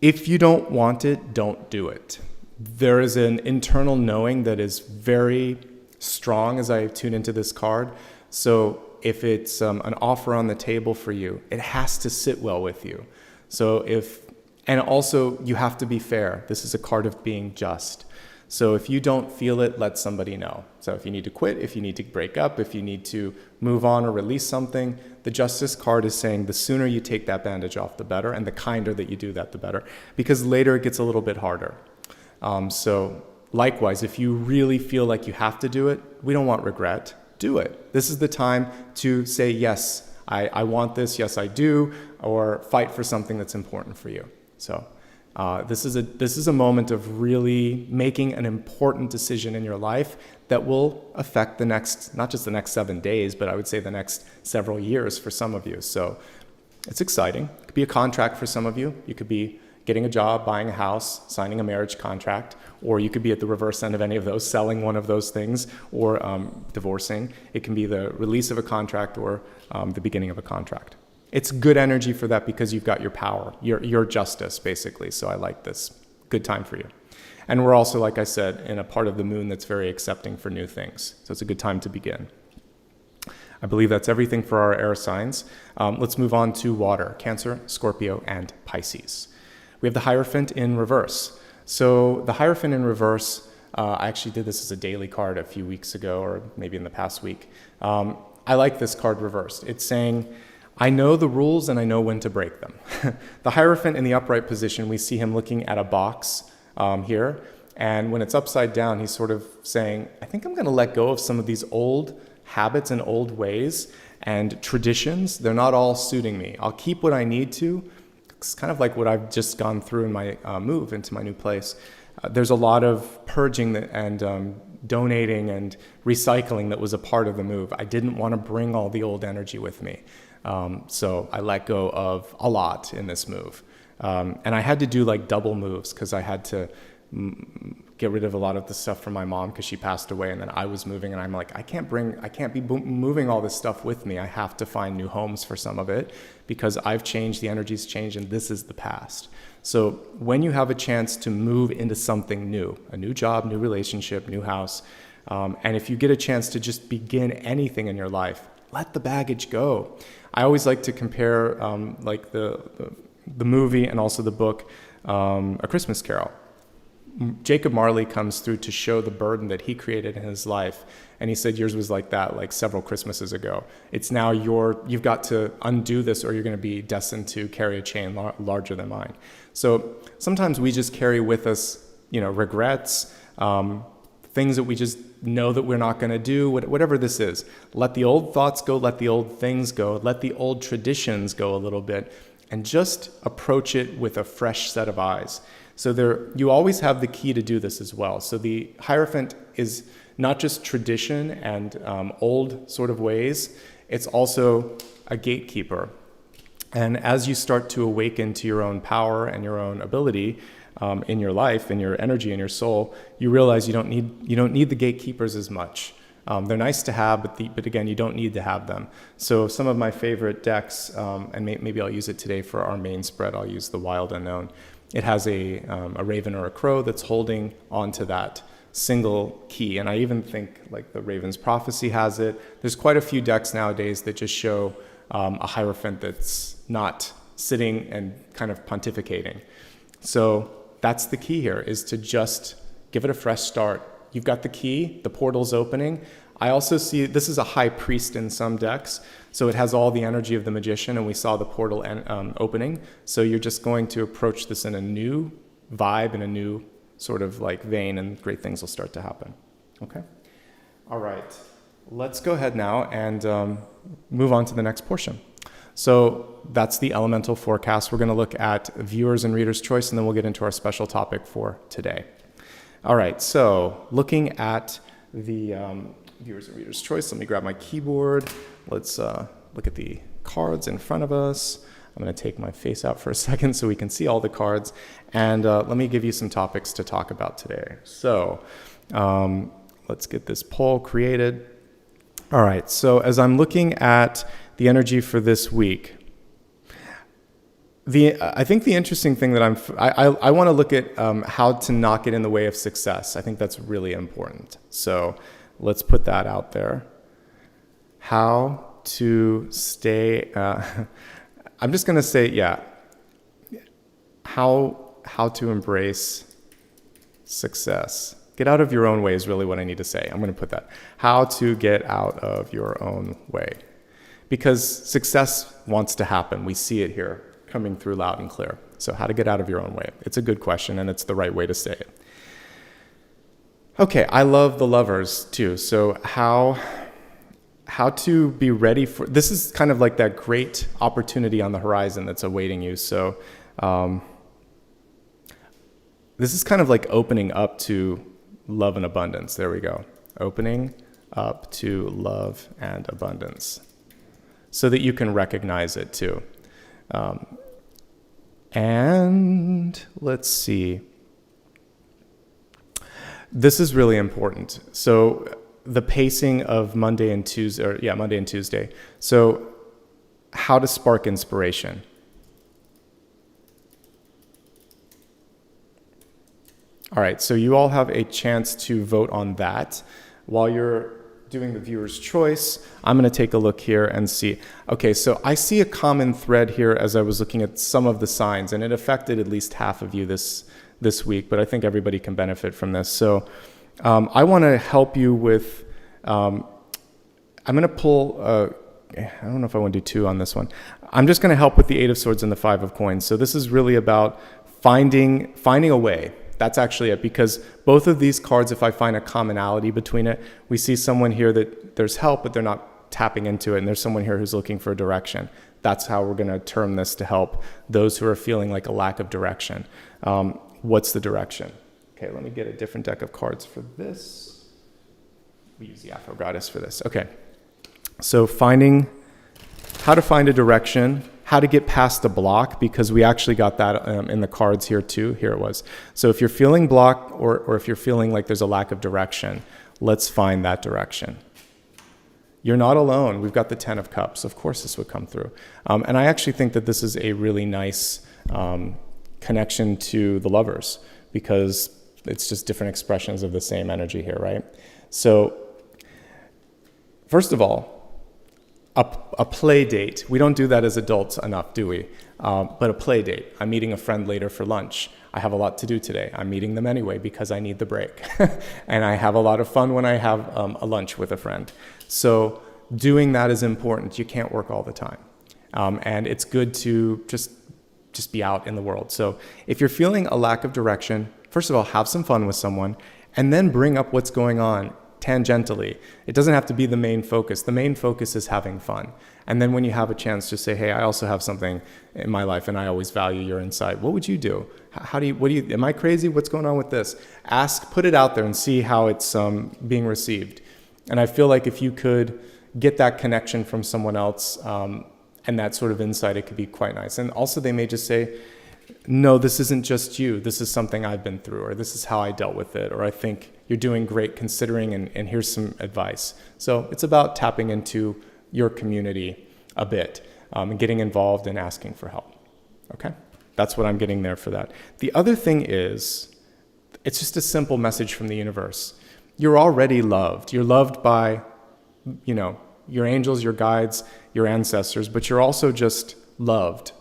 Speaker 1: if you don't want it, don't do it. There is an internal knowing that is very strong as I tune into this card. So if it's an offer on the table for you, it has to sit well with you. And also you have to be fair. This is a card of being just. So if you don't feel it, let somebody know. So if you need to quit, if you need to break up, if you need to move on or release something, the Justice card is saying the sooner you take that bandage off, the better, and the kinder that you do that, the better, because later it gets a little bit harder. So likewise, if you really feel like you have to do it, we don't want regret. Do it. This is the time to say, yes, I want this, yes, I do, or fight for something that's important for you. So this is a moment of really making an important decision in your life that will affect the next, not just the next 7 days, but I would say the next several years for some of you. So it's exciting. It could be a contract for some of you. You could be getting a job, buying a house, signing a marriage contract, or you could be at the reverse end of any of those, selling one of those things, or divorcing. It can be the release of a contract or the beginning of a contract. It's good energy for that because you've got your power, your justice, basically. So I like this. Good time for you. And we're also, like I said, in a part of the moon that's very accepting for new things. So it's a good time to begin. I believe that's everything for our air signs. Let's move on to water, Cancer, Scorpio, and Pisces. We have the Hierophant in reverse. So the Hierophant in reverse, I actually did this as a daily card a few weeks ago, or maybe in the past week. I like this card reversed. It's saying, I know the rules and I know when to break them. The Hierophant in the upright position, we see him looking at a box here. And when it's upside down, he's sort of saying, I think I'm going to let go of some of these old habits and old ways and traditions. They're not all suiting me. I'll keep what I need to. It's kind of like what I've just gone through in my move into my new place. there's a lot of purging and donating and recycling that was a part of the move. I didn't want to bring all the old energy with me. So I let go of a lot in this move. And I had to do like double moves because I had to get rid of a lot of the stuff from my mom because she passed away, and then I was moving, and I'm like, I can't be moving all this stuff with me. I have to find new homes for some of it because I've changed, the energy's changed, and this is the past. So when you have a chance to move into something new, a new job, new relationship, new house, and if you get a chance to just begin anything in your life, let the baggage go. I always like to compare like the movie and also the book, A Christmas Carol. Jacob Marley comes through to show the burden that he created in his life. And he said yours was like that, like several Christmases ago. It's now you've got to undo this or you're going to be destined to carry a chain larger than mine. So sometimes we just carry with us, regrets, things that we just know that we're not going to do, whatever this is. Let the old thoughts go, let the old things go, let the old traditions go a little bit, and just approach it with a fresh set of eyes. So you always have the key to do this as well. So the Hierophant is not just tradition and old sort of ways, it's also a gatekeeper. And as you start to awaken to your own power and your own ability in your life, in your energy, in your soul, you realize you don't need the gatekeepers as much. They're nice to have, but again, you don't need to have them. So some of my favorite decks, and maybe I'll use it today for our main spread, I'll use the Wild Unknown. It has a raven or a crow that's holding onto that single key. And I even think like the Raven's Prophecy has it. There's quite a few decks nowadays that just show a Hierophant that's not sitting and kind of pontificating. So that's the key here, is to just give it a fresh start. You've got the key, the portal's opening. I also see this is a High Priest in some decks, so it has all the energy of the Magician, and we saw the portal opening. So you're just going to approach this in a new vibe, in a new sort of like vein, and great things will start to happen. Okay? All right. Let's go ahead now and move on to the next portion. So that's the elemental forecast. We're going to look at viewers and readers' choice, and then we'll get into our special topic for today. All right, so looking at the viewers and readers' choice, let me grab my keyboard. Let's look at the cards in front of us. I'm going to take my face out for a second so we can see all the cards. And let me give you some topics to talk about today. So let's get this poll created. All right, so as I'm looking at the energy for this week, I think the interesting thing that I want to look at how to not get in the way of success. I think that's really important. So let's put that out there. How to stay, I'm just going to say, how to embrace success. Get out of your own way is really what I need to say. I'm going to put that. How to get out of your own way. Because success wants to happen. We see it here coming through loud and clear. So how to get out of your own way. It's a good question, and it's the right way to say it. Okay, I love the Lovers too. So how to be ready for, this is kind of like that great opportunity on the horizon that's awaiting you. So this is kind of like opening up to love and abundance. There we go. Opening up to love and abundance so that you can recognize it too. And let's see. This is really important. So the pacing of Monday and Tuesday. So how to spark inspiration. All right, so you all have a chance to vote on that. While you're doing the viewer's choice, I'm going to take a look here and see. Okay, so I see a common thread here as I was looking at some of the signs, and it affected at least half of you this week, but I think everybody can benefit from this. So I want to help you with, I'm going to pull, I don't know if I want to do two on this one. I'm just going to help with the 8 of Swords and the 5 of Coins. So this is really about finding a way. That's actually it, because both of these cards, if I find a commonality between it, we see someone here that there's help, but they're not tapping into it, and there's someone here who's looking for a direction. That's how we're going to term this to help those who are feeling like a lack of direction. What's the direction? Okay, let me get a different deck of cards for this. We use the Afro Goddess for this. Okay, so how to find a direction, how to get past a block, because we actually got that in the cards here too. Here it was. So if you're feeling blocked or if you're feeling like there's a lack of direction, let's find that direction. You're not alone. We've got the 10 of Cups. Of course this would come through. And I actually think that this is a really nice connection to the Lovers, because it's just different expressions of the same energy here, right? So first of all, a play date. We don't do that as adults enough, do we? But a play date. I'm meeting a friend later for lunch. I have a lot to do today. I'm meeting them anyway because I need the break. And I have a lot of fun when I have a lunch with a friend. So doing that is important. You can't work all the time. And it's good to just be out in the world. So if you're feeling a lack of direction, first of all, have some fun with someone, and then bring up what's going on tangentially. It doesn't have to be the main focus. The main focus is having fun. And then when you have a chance, just say, hey, I also have something in my life and I always value your insight. What would you do? Am I crazy? What's going on with this? Ask, put it out there and see how it's being received. And I feel like if you could get that connection from someone else and that sort of insight, it could be quite nice. And also they may just say, no, this isn't just you. This is something I've been through, or this is how I dealt with it, or I think you're doing great considering, and here's some advice. So it's about tapping into your community a bit and getting involved and asking for help. Okay? That's what I'm getting there for that. The other thing is, it's just a simple message from the universe. You're already loved. You're loved by, your angels, your guides, your ancestors, but you're also just loved,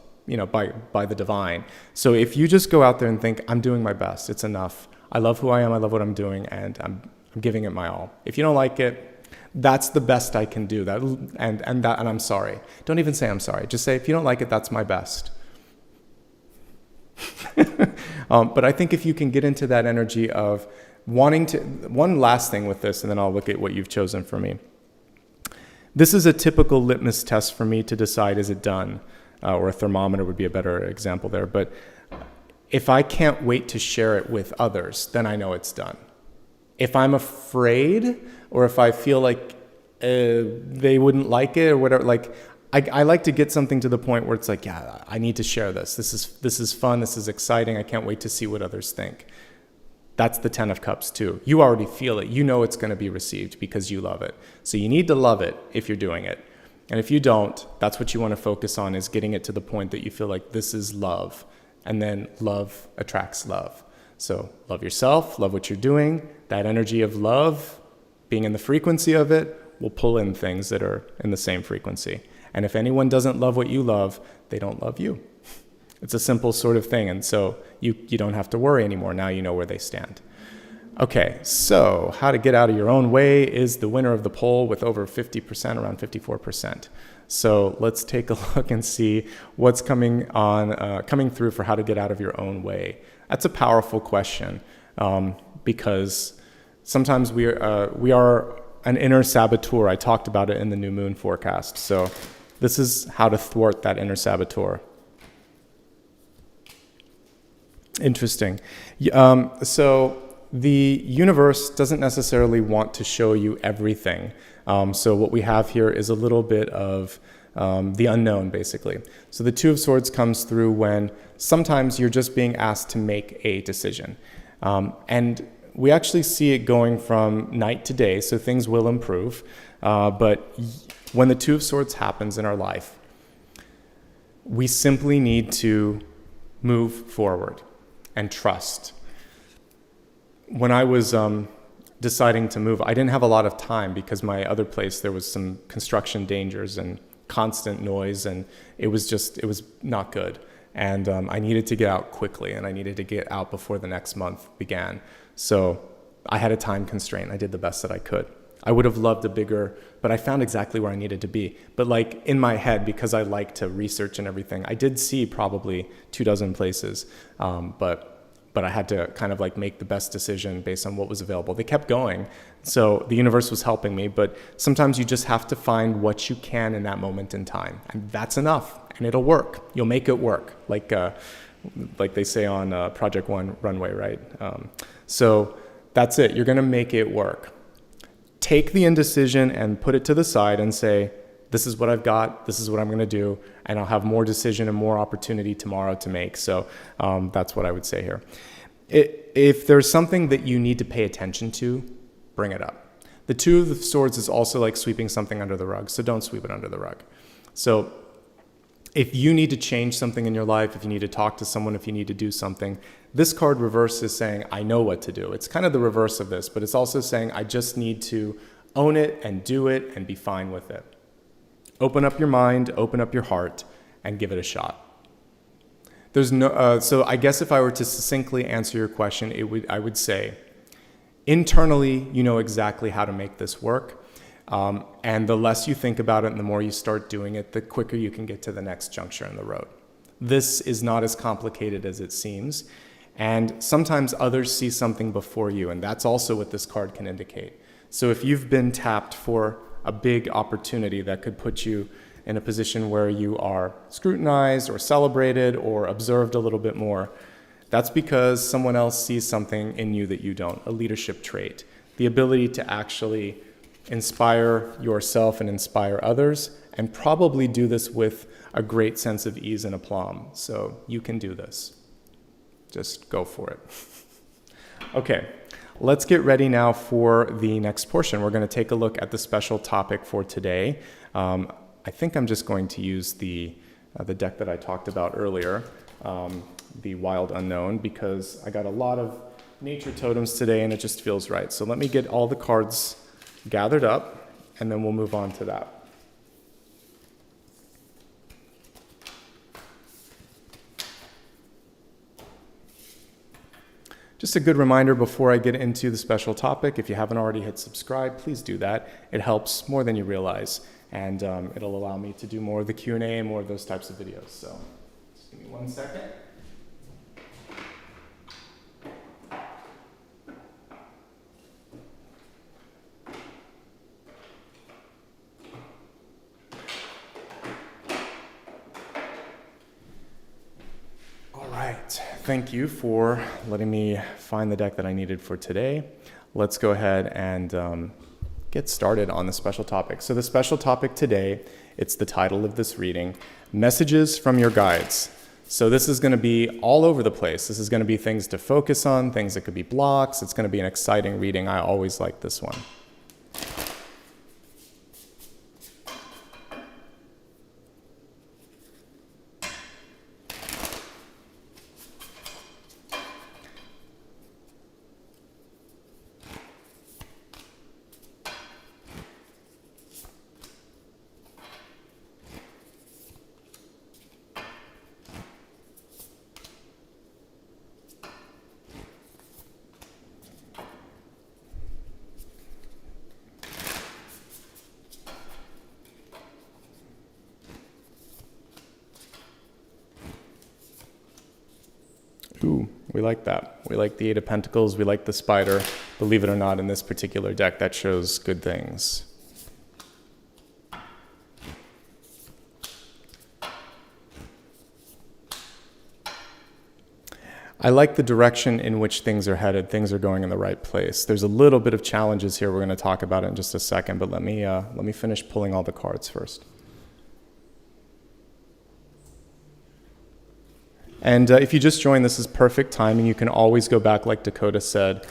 Speaker 1: by the divine. So if you just go out there and think, I'm doing my best, it's enough. I love who I am, I love what I'm doing, and I'm giving it my all. If you don't like it, that's the best I can do. And I'm sorry. Don't even say I'm sorry. Just say, if you don't like it, that's my best. But I think if you can get into that energy of wanting to, one last thing with this, and then I'll look at what you've chosen for me. This is a typical litmus test for me to decide, is it done? Or a thermometer would be a better example there. But if I can't wait to share it with others, then I know it's done. If I'm afraid, or if I feel like they wouldn't like it or whatever, like I like to get something to the point where it's like, yeah, I need to share this. This is fun. This is exciting. I can't wait to see what others think. That's the 10 of Cups too. You already feel it. You know it's going to be received because you love it. So you need to love it if you're doing it. And if you don't, that's what you want to focus on, is getting it to the point that you feel like this is love. And then love attracts love. So love yourself, love what you're doing. That energy of love, being in the frequency of it, will pull in things that are in the same frequency. And if anyone doesn't love what you love, they don't love you. It's a simple sort of thing. And so you don't have to worry anymore. Now you know where they stand. Okay, so how to get out of your own way is the winner of the poll with over 50%, around 54%. So let's take a look and see what's coming through for how to get out of your own way. That's a powerful question because sometimes we are an inner saboteur. I talked about it in the new moon forecast. So this is how to thwart that inner saboteur. Interesting. So the universe doesn't necessarily want to show you everything. So what we have here is a little bit of the unknown, basically. So the Two of Swords comes through when sometimes you're just being asked to make a decision. And we actually see it going from night to day, so things will improve. But when the Two of Swords happens in our life, we simply need to move forward and trust. When I was deciding to move, I didn't have a lot of time because my other place, there was some construction dangers and constant noise, and it was not good. And I needed to get out quickly, and I needed to get out before the next month began. So I had a time constraint. I did the best that I could. I would have loved a bigger, but I found exactly where I needed to be. But like in my head, because I like to research and everything, I did see probably 24 places, but I had to kind of like make the best decision based on what was available. They kept going, so the universe was helping me, but sometimes you just have to find what you can in that moment in time, and that's enough, and it'll work. You'll make it work, like they say on Project One Runway, right? So that's it. You're going to make it work. Take the indecision and put it to the side and say, this is what I've got, this is what I'm going to do, and I'll have more decision and more opportunity tomorrow to make. So that's what I would say here. If there's something that you need to pay attention to, bring it up. The Two of Swords is also like sweeping something under the rug, so don't sweep it under the rug. So if you need to change something in your life, if you need to talk to someone, if you need to do something, this card reverse is saying, I know what to do. It's kind of the reverse of this, but it's also saying, I just need to own it and do it and be fine with it. Open up your mind, open up your heart, and give it a shot. There's no, so I guess if I were to succinctly answer your question, I would say, internally, you know exactly how to make this work. And the less you think about it and the more you start doing it, the quicker you can get to the next juncture in the road. This is not as complicated as it seems. And sometimes others see something before you, and that's also what this card can indicate. So if you've been tapped for a big opportunity that could put you in a position where you are scrutinized or celebrated or observed a little bit more, that's because someone else sees something in you that you don't, a leadership trait, the ability to actually inspire yourself and inspire others, and probably do this with a great sense of ease and aplomb. So you can do this. Just go for it. Okay, let's get ready now for the next portion. We're going to take a look at the special topic for today. I think I'm just going to use the deck that I talked about earlier, the Wild Unknown, because I got a lot of nature totems today and it just feels right. So let me get all the cards gathered up and then we'll move on to that. Just a good reminder before I get into the special topic, if you haven't already hit subscribe, please do that. It helps more than you realize, and it'll allow me to do more of the Q&A and more of those types of videos. So just give me 1 second. Thank you for letting me find the deck that I needed for today. Let's go ahead and get started on the special topic. So the special topic today, it's the title of this reading, Messages from Your Guides. So this is going to be all over the place. This is going to be things to focus on, things that could be blocks. It's going to be an exciting reading. I always like this one. Ooh, we like that. We like the Eight of Pentacles. We like the spider. Believe it or not, in this particular deck, that shows good things. I like the direction in which things are headed. Things are going in the right place. There's a little bit of challenges here we're going to talk about in just a second, but let me finish pulling all the cards first. And if you just joined, this is perfect timing. You can always go back, like Dakota said,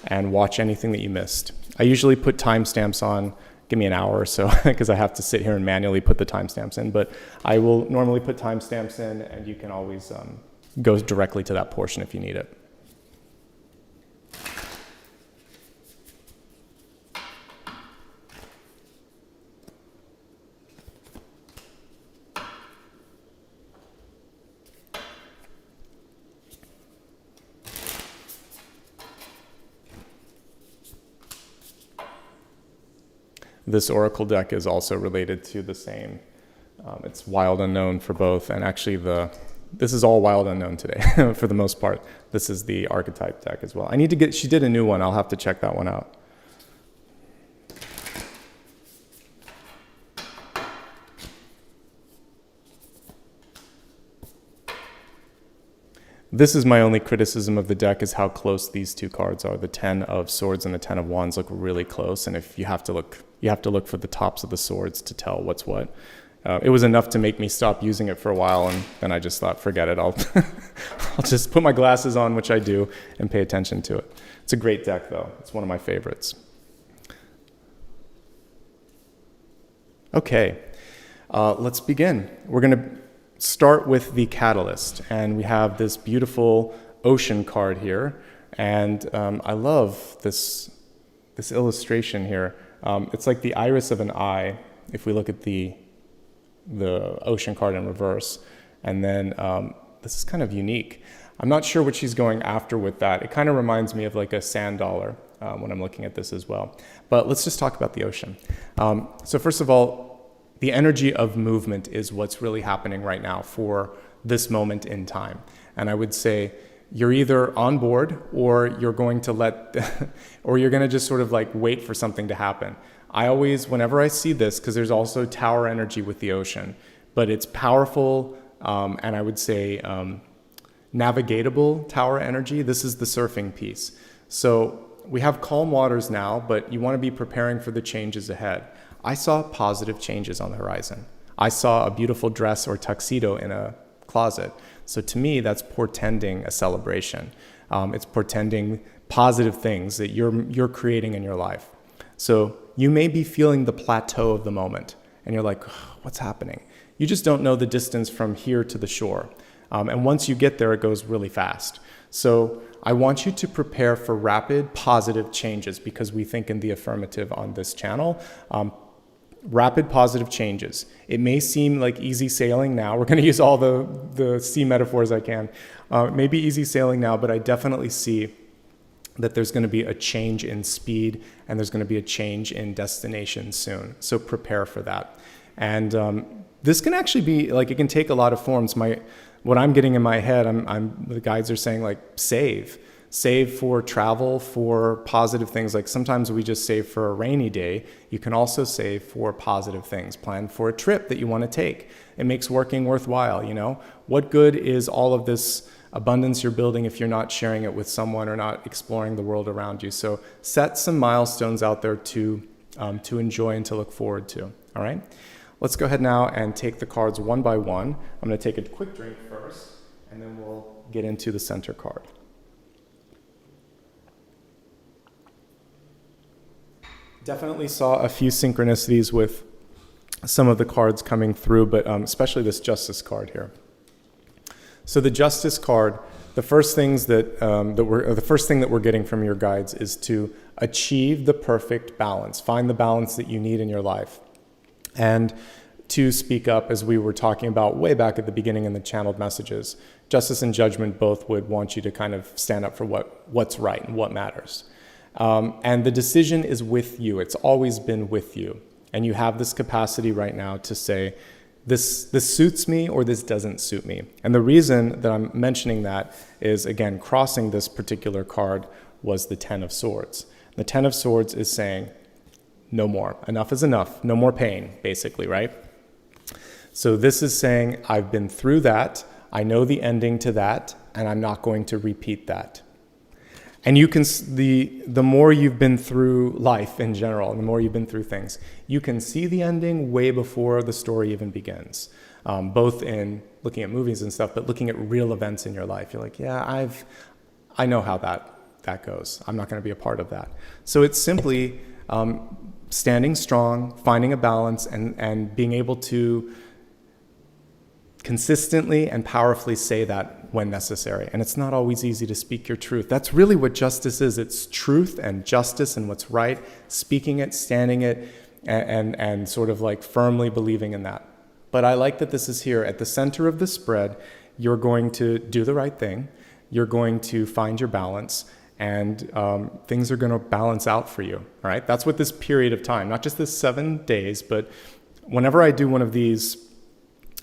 Speaker 1: and watch anything that you missed. I usually put timestamps on. Give me an hour or so, because I have to sit here and manually put the timestamps in. But I will normally put timestamps in, and you can always go directly to that portion if you need it. This Oracle deck is also related to the same. It's Wild Unknown for both, and actually this is all Wild Unknown today for the most part. This is the Archetype deck as well. I need to get, she did a new one. I'll have to check that one out. This is my only criticism of the deck, is how close these two cards are. The 10 of Swords and the 10 of Wands look really close, and if you have to look for the tops of the swords to tell what's what. It was enough to make me stop using it for a while, and then I just thought, forget it, I'll just put my glasses on, which I do, and pay attention to it. It's a great deck, though. It's one of my favorites. Okay, let's begin. We're going to start with the catalyst, and we have this beautiful ocean card here, and I love this illustration here. It's like the iris of an eye, if we look at the ocean card in reverse, and then this is kind of unique. I'm not sure what she's going after with that. It kind of reminds me of like a sand dollar when I'm looking at this as well. But let's just talk about the ocean. So first of all, the energy of movement is what's really happening right now for this moment in time. And I would say you're either on board, or you're going to or you're going to just sort of like wait for something to happen. I always, whenever I see this, because there's also tower energy with the ocean, but it's powerful, and I would say navigatable tower energy. This is the surfing piece. So we have calm waters now, but you want to be preparing for the changes ahead. I saw positive changes on the horizon. I saw a beautiful dress or tuxedo in a closet. So to me, that's portending a celebration. It's portending positive things that you're creating in your life. So you may be feeling the plateau of the moment, and you're like, what's happening? You just don't know the distance from here to the shore. And once you get there, it goes really fast. So I want you to prepare for rapid, positive changes, because we think in the affirmative on this channel. Rapid, positive changes. It may seem like easy sailing now. We're going to use all the sea metaphors I can. It may be easy sailing now, but I definitely see that there's going to be a change in speed, and there's going to be a change in destination soon. So prepare for that. And this can actually be, like, it can take a lot of forms. What I'm getting in my head, the guides are saying, like, save for travel, for positive things. Like sometimes we just save for a rainy day. You can also save for positive things. Plan for a trip that you want to take. It makes working worthwhile, you know? What good is all of this abundance you're building if you're not sharing it with someone or not exploring the world around you? So set some milestones out there to enjoy and to look forward to, all right? Let's go ahead now and take the cards one by one. I'm going to take a quick drink first, and then we'll get into the center card. Definitely saw a few synchronicities with some of the cards coming through, but especially this Justice card here. So the Justice card, the first thing that we're getting from your guides is to achieve the perfect balance. Find the balance that you need in your life, and to speak up, as we were talking about way back at the beginning in the channeled messages. Justice and Judgment both would want you to kind of stand up for what's right and what matters. And the decision is with you. It's always been with you. And you have this capacity right now to say, this suits me or this doesn't suit me. And the reason that I'm mentioning that is, again, crossing this particular card was the 10 of Swords. The 10 of Swords is saying, no more. Enough is enough. No more pain, basically, right? So this is saying, I've been through that. I know the ending to that, and I'm not going to repeat that. And you can, the more you've been through life in general, and the more you've been through things, you can see the ending way before the story even begins. Both in looking at movies and stuff, but looking at real events in your life. You're like, yeah, I know how that goes. I'm not going to be a part of that. So it's simply standing strong, finding a balance, and being able to consistently and powerfully say that when necessary. And it's not always easy to speak your truth. That's really what justice is. It's truth and justice and what's right, speaking it, standing it, and sort of like firmly believing in that. But I like that this is here at the center of the spread. You're going to do the right thing. You're going to find your balance, and things are going to balance out for you. All right. That's what this period of time, not just this 7 days, but whenever I do one of these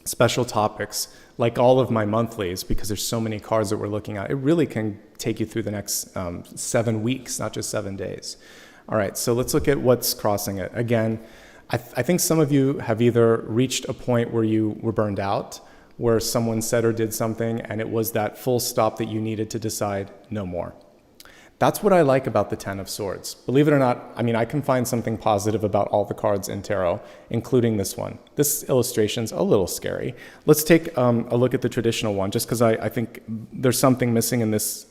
Speaker 1: special topics, like all of my monthlies, because there's so many cards that we're looking at, it really can take you through the next 7 weeks, not just 7 days. All right, so let's look at what's crossing it. Again, I think some of you have either reached a point where you were burned out, where someone said or did something and it was that full stop that you needed to decide no more. That's what I like about the Ten of Swords. Believe it or not, I mean, I can find something positive about all the cards in tarot, including this one. This illustration's a little scary. Let's take a look at the traditional one, just because I think there's something missing in this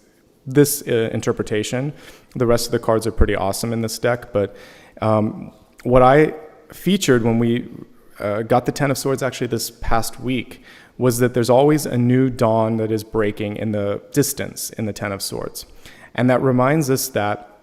Speaker 1: interpretation. The rest of the cards are pretty awesome in this deck, but what I featured when we got the Ten of Swords actually this past week was that there's always a new dawn that is breaking in the distance in the Ten of Swords. And that reminds us that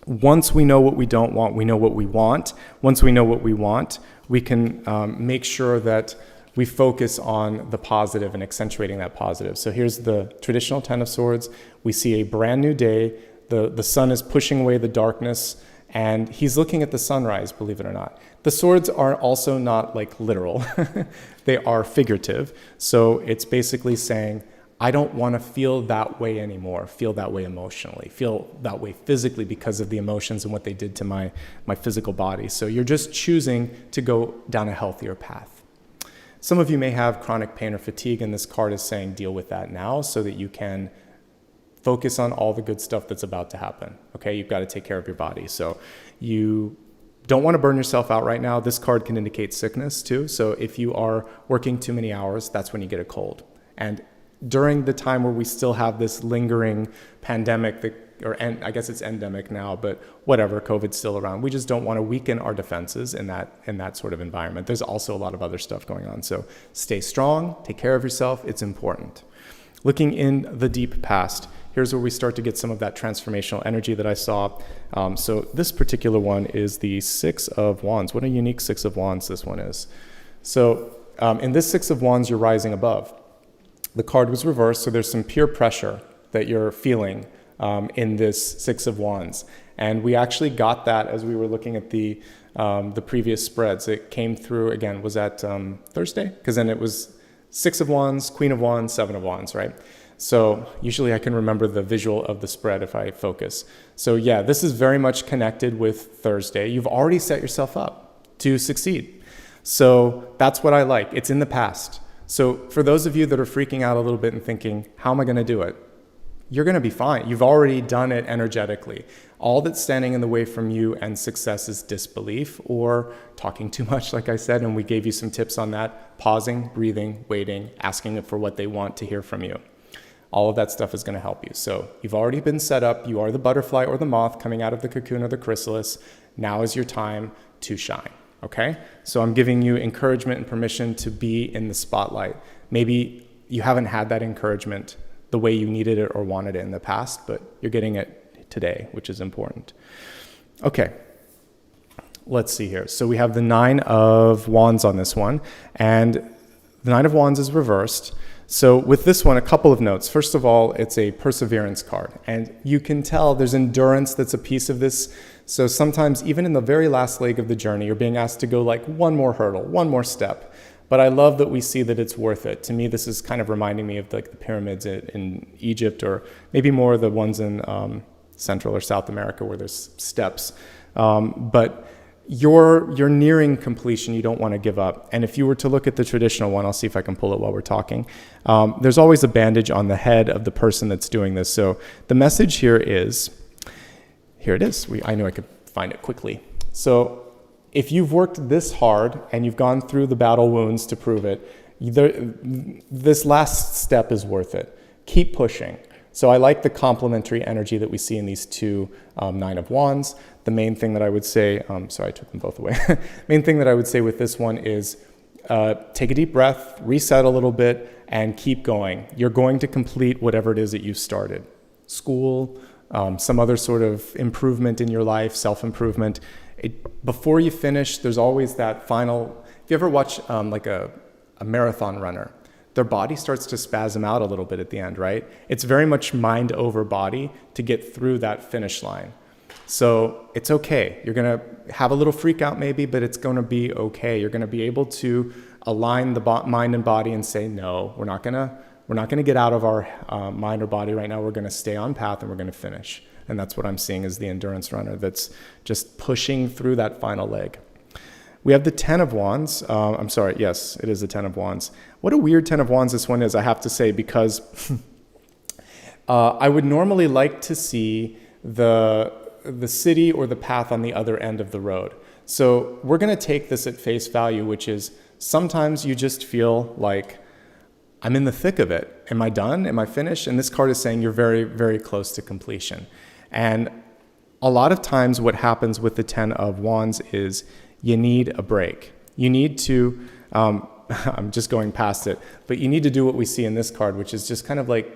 Speaker 1: once we know what we don't want, we know what we want. Once we know what we want, we can make sure that we focus on the positive and accentuating that positive. So here's the traditional Ten of Swords. We see a brand new day. The sun is pushing away the darkness, and he's looking at the sunrise, believe it or not. The swords are also not like literal. They are figurative. So it's basically saying, I don't want to feel that way anymore, feel that way emotionally, feel that way physically because of the emotions and what they did to my physical body. So you're just choosing to go down a healthier path. Some of you may have chronic pain or fatigue, and this card is saying deal with that now so that you can focus on all the good stuff that's about to happen. Okay, you've got to take care of your body. So you don't want to burn yourself out right now. This card can indicate sickness too. So if you are working too many hours, that's when you get a cold. And during the time where we still have this lingering pandemic, I guess it's endemic now, but whatever, COVID's still around. We just don't want to weaken our defenses in that sort of environment. There's also a lot of other stuff going on. So stay strong, take care of yourself. It's important. Looking in the deep past, here's where we start to get some of that transformational energy that I saw. So this particular one is the Six of Wands. What a unique Six of Wands this one is. So in this Six of Wands, you're rising above. The card was reversed, so there's some peer pressure that you're feeling in this Six of Wands. And we actually got that as we were looking at the previous spreads. It came through, again, was that Thursday? Because then it was Six of Wands, Queen of Wands, Seven of Wands, right? So usually I can remember the visual of the spread if I focus. So yeah, this is very much connected with Thursday. You've already set yourself up to succeed. So that's what I like. It's in the past. So for those of you that are freaking out a little bit and thinking, how am I going to do it? You're going to be fine. You've already done it energetically. All that's standing in the way from you and success is disbelief or talking too much, like I said, and we gave you some tips on that. Pausing, breathing, waiting, asking for what they want to hear from you. All of that stuff is going to help you. So you've already been set up. You are the butterfly or the moth coming out of the cocoon or the chrysalis. Now is your time to shine. Okay? So I'm giving you encouragement and permission to be in the spotlight. Maybe you haven't had that encouragement the way you needed it or wanted it in the past, but you're getting it today, which is important. Okay. Let's see here. So we have the Nine of Wands on this one, and the Nine of Wands is reversed. So with this one, a couple of notes. First of all, it's a perseverance card, and you can tell there's endurance that's a piece of this. So sometimes even in the very last leg of the journey, you're being asked to go like one more hurdle, one more step. But I love that we see that it's worth it. To me, this is kind of reminding me of like the pyramids in Egypt, or maybe more the ones in Central or South America where there's steps. But you're nearing completion. You don't want to give up. And if you were to look at the traditional one, I'll see if I can pull it while we're talking. There's always a bandage on the head of the person that's doing this. So the message here is, here it is. I knew I could find it quickly. So if you've worked this hard and you've gone through the battle wounds to prove it, this last step is worth it. Keep pushing. So I like the complementary energy that we see in these two Nine of Wands. The main thing that I would say, sorry, I took them both away. Main thing that I would say with this one is take a deep breath, reset a little bit, and keep going. You're going to complete whatever it is that you've started. School, some other sort of improvement in your life, self-improvement. Before you finish, there's always that final, if you ever watch like a marathon runner, their body starts to spasm out a little bit at the end, right? It's very much mind over body to get through that finish line. So it's okay. You're going to have a little freak out maybe, but it's going to be okay. You're going to be able to align the mind and body and say, no, we're not going to get out of our mind or body right now. We're going to stay on path and we're going to finish. And that's what I'm seeing as the endurance runner that's just pushing through that final leg. We have the Ten of Wands. I'm sorry, yes, it is the Ten of Wands. What a weird Ten of Wands this one is, I have to say, because I would normally like to see the city or the path on the other end of the road. So we're going to take this at face value, which is sometimes you just feel like, I'm in the thick of it. Am I done? Am I finished? And this card is saying you're very, very close to completion. And a lot of times what happens with the Ten of Wands is you need a break. You need to, I'm just going past it, but you need to do what we see in this card, which is just kind of like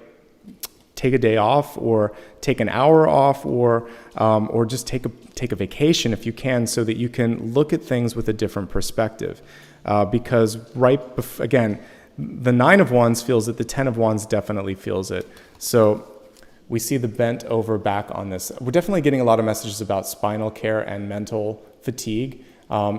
Speaker 1: take a day off, or take an hour off, or just take a vacation if you can, so that you can look at things with a different perspective. Because again, the Nine of Wands feels it, the Ten of Wands definitely feels it. So we see the bent over back on this. We're definitely getting a lot of messages about spinal care and mental fatigue.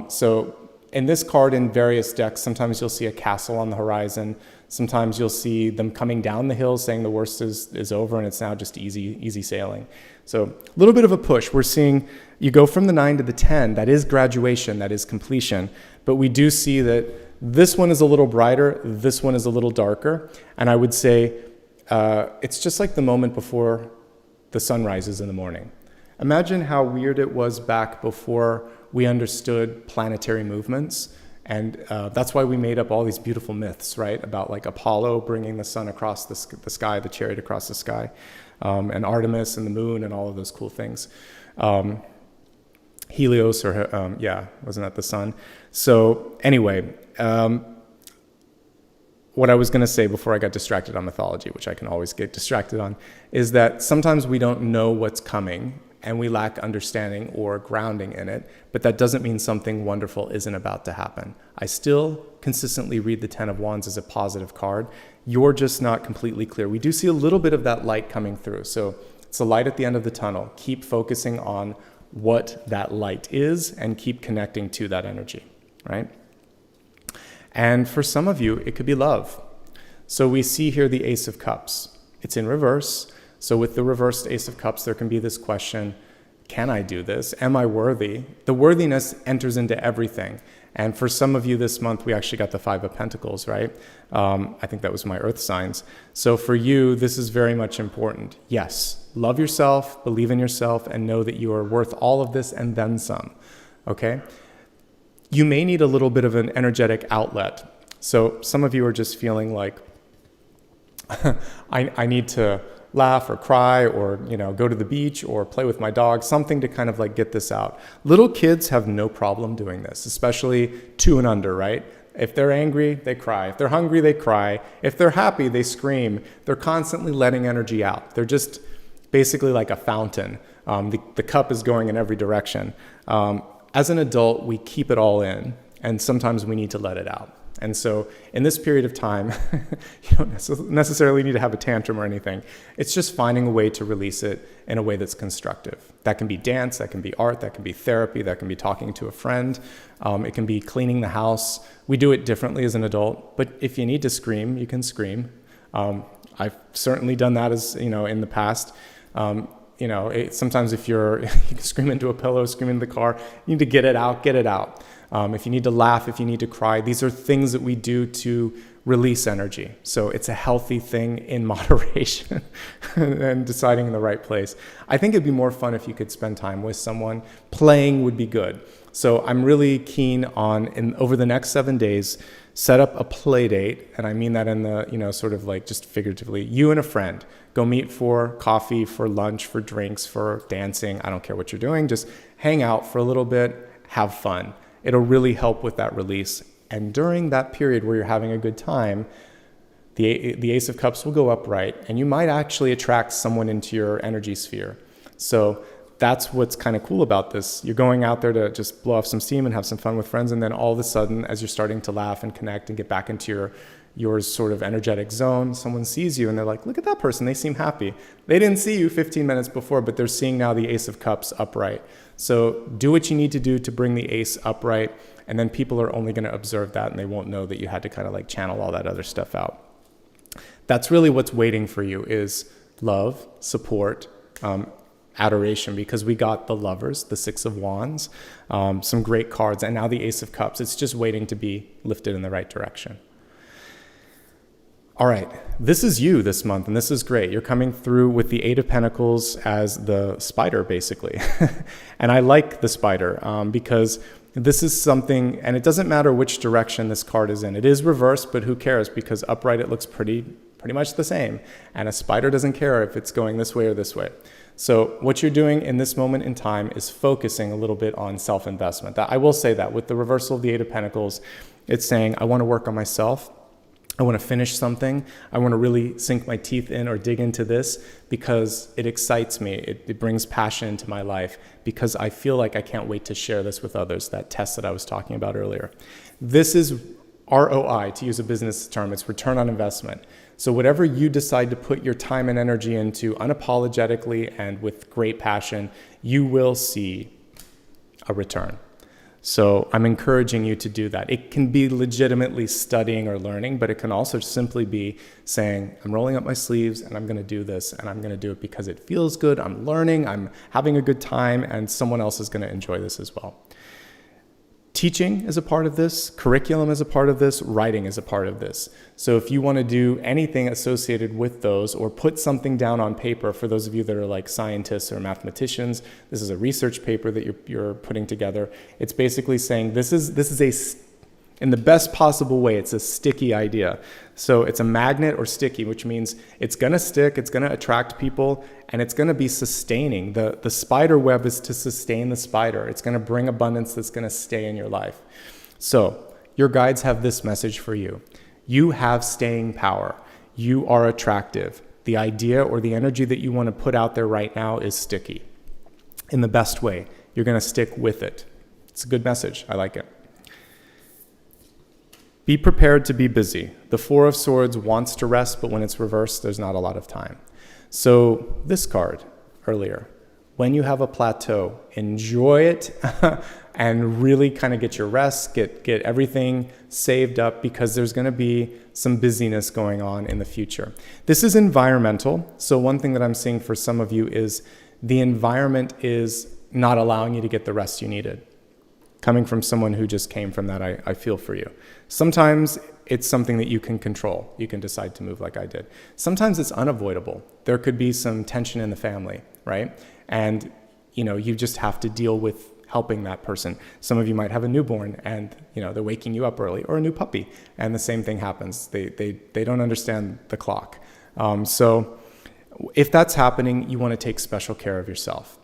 Speaker 1: So in this card, in various decks, sometimes you'll see a castle on the horizon. Sometimes you'll see them coming down the hill saying the worst is over and it's now just easy sailing. So a little bit of a push. We're seeing you go from the 9 to the 10. That is graduation, that is completion. But we do see that this one is a little brighter, this one is a little darker. And I would say it's just like the moment before the sun rises in the morning. Imagine how weird it was back before we understood planetary movements. And that's why we made up all these beautiful myths, right? About like Apollo bringing the sun across the sky, the chariot across the sky, and Artemis and the moon and all of those cool things. Helios, or wasn't that the sun? So anyway, what I was going to say before I got distracted on mythology, which I can always get distracted on, is that sometimes we don't know what's coming and we lack understanding or grounding in it, but that doesn't mean something wonderful isn't about to happen. I still consistently read the Ten of Wands as a positive card. You're just not completely clear. We do see a little bit of that light coming through. So it's a light at the end of the tunnel. Keep focusing on what that light is and keep connecting to that energy, right? And for some of you, it could be love. So we see here the Ace of Cups. It's in reverse. So with the reversed Ace of Cups, there can be this question, can I do this? Am I worthy? The worthiness enters into everything. And for some of you this month, we actually got the Five of Pentacles, right? I think that was my earth signs. So for you, this is very much important. Yes, love yourself, believe in yourself, and know that you are worth all of this and then some, okay? You may need a little bit of an energetic outlet. So some of you are just feeling like, I need to laugh or cry or, go to the beach or play with my dog, something to kind of like get this out. Little kids have no problem doing this, especially 2 and under, right? If they're angry, they cry. If they're hungry, they cry. If they're happy, they scream. They're constantly letting energy out. They're just basically like a fountain. The cup is going in every direction. As an adult, we keep it all in, and sometimes we need to let it out. And so in this period of time, you don't necessarily need to have a tantrum or anything. It's just finding a way to release it in a way that's constructive. That can be dance, that can be art, that can be therapy, that can be talking to a friend. It can be cleaning the house. We do it differently as an adult, but if you need to scream, you can scream. I've certainly done that in the past. Sometimes if you can scream into a pillow, scream into the car, you need to get it out, get it out. If you need to laugh, if you need to cry, these are things that we do to release energy. So it's a healthy thing in moderation and deciding in the right place. I think it'd be more fun if you could spend time with someone. Playing would be good. So I'm really keen on, over the next 7 days, set up a play date. And I mean that in the, sort of like just figuratively, you and a friend go meet for coffee, for lunch, for drinks, for dancing. I don't care what you're doing. Just hang out for a little bit, have fun. It'll really help with that release. And during that period where you're having a good time, the Ace of Cups will go upright, and you might actually attract someone into your energy sphere. So that's what's kind of cool about this. You're going out there to just blow off some steam and have some fun with friends, and then all of a sudden, as you're starting to laugh and connect and get back into your sort of energetic zone, someone sees you and they're like, look at that person, they seem happy. They didn't see you 15 minutes before, but they're seeing now the Ace of Cups upright. So do what you need to do to bring the ace upright, and then people are only going to observe that, and they won't know that you had to kind of like channel all that other stuff out. That's really what's waiting for you, is love, support, adoration because we got the Lovers, the Six of Wands, some great cards, and now the Ace of Cups. It's just waiting to be lifted in the right direction. All right, this is you this month, and this is great. You're coming through with the Eight of Pentacles as the spider, basically. And I like the spider because this is something, and it doesn't matter which direction this card is in. It is reversed, but who cares? Because upright, it looks pretty much the same. And a spider doesn't care if it's going this way or this way. So what you're doing in this moment in time is focusing a little bit on self-investment. I will say that with the reversal of the Eight of Pentacles, it's saying, I want to work on myself. I want to finish something. I want to really sink my teeth in or dig into this because it excites me. It brings passion into my life because I feel like I can't wait to share this with others, that test that I was talking about earlier. This is ROI, to use a business term. It's return on investment. So whatever you decide to put your time and energy into unapologetically and with great passion, you will see a return. So I'm encouraging you to do that. It can be legitimately studying or learning, but it can also simply be saying, I'm rolling up my sleeves and I'm going to do this, and I'm going to do it because it feels good. I'm learning, I'm having a good time, and someone else is going to enjoy this as well. Teaching is a part of this, curriculum is a part of this, writing is a part of this. So if you want to do anything associated with those or put something down on paper, for those of you that are like scientists or mathematicians, this is a research paper that you're putting together. It's basically saying this is in the best possible way, it's a sticky idea. So it's a magnet or sticky, which means it's going to stick, it's going to attract people, and it's going to be sustaining. The spider web is to sustain the spider. It's going to bring abundance that's going to stay in your life. So your guides have this message for you. You have staying power. You are attractive. The idea or the energy that you want to put out there right now is sticky. In the best way, you're going to stick with it. It's a good message. I like it. Be prepared to be busy. The Four of Swords wants to rest, but when it's reversed, there's not a lot of time. So this card earlier, when you have a plateau, enjoy it and really kind of get your rest, get everything saved up, because there's going to be some busyness going on in the future. This is environmental. So one thing that I'm seeing for some of you is the environment is not allowing you to get the rest you needed. Coming from someone who just came from that, I feel for you. Sometimes it's something that you can control. You can decide to move like I did. Sometimes it's unavoidable. There could be some tension in the family, right? And you just have to deal with helping that person. Some of you might have a newborn and they're waking you up early, or a new puppy, and the same thing happens. They don't understand the clock. So if that's happening, you want to take special care of yourself.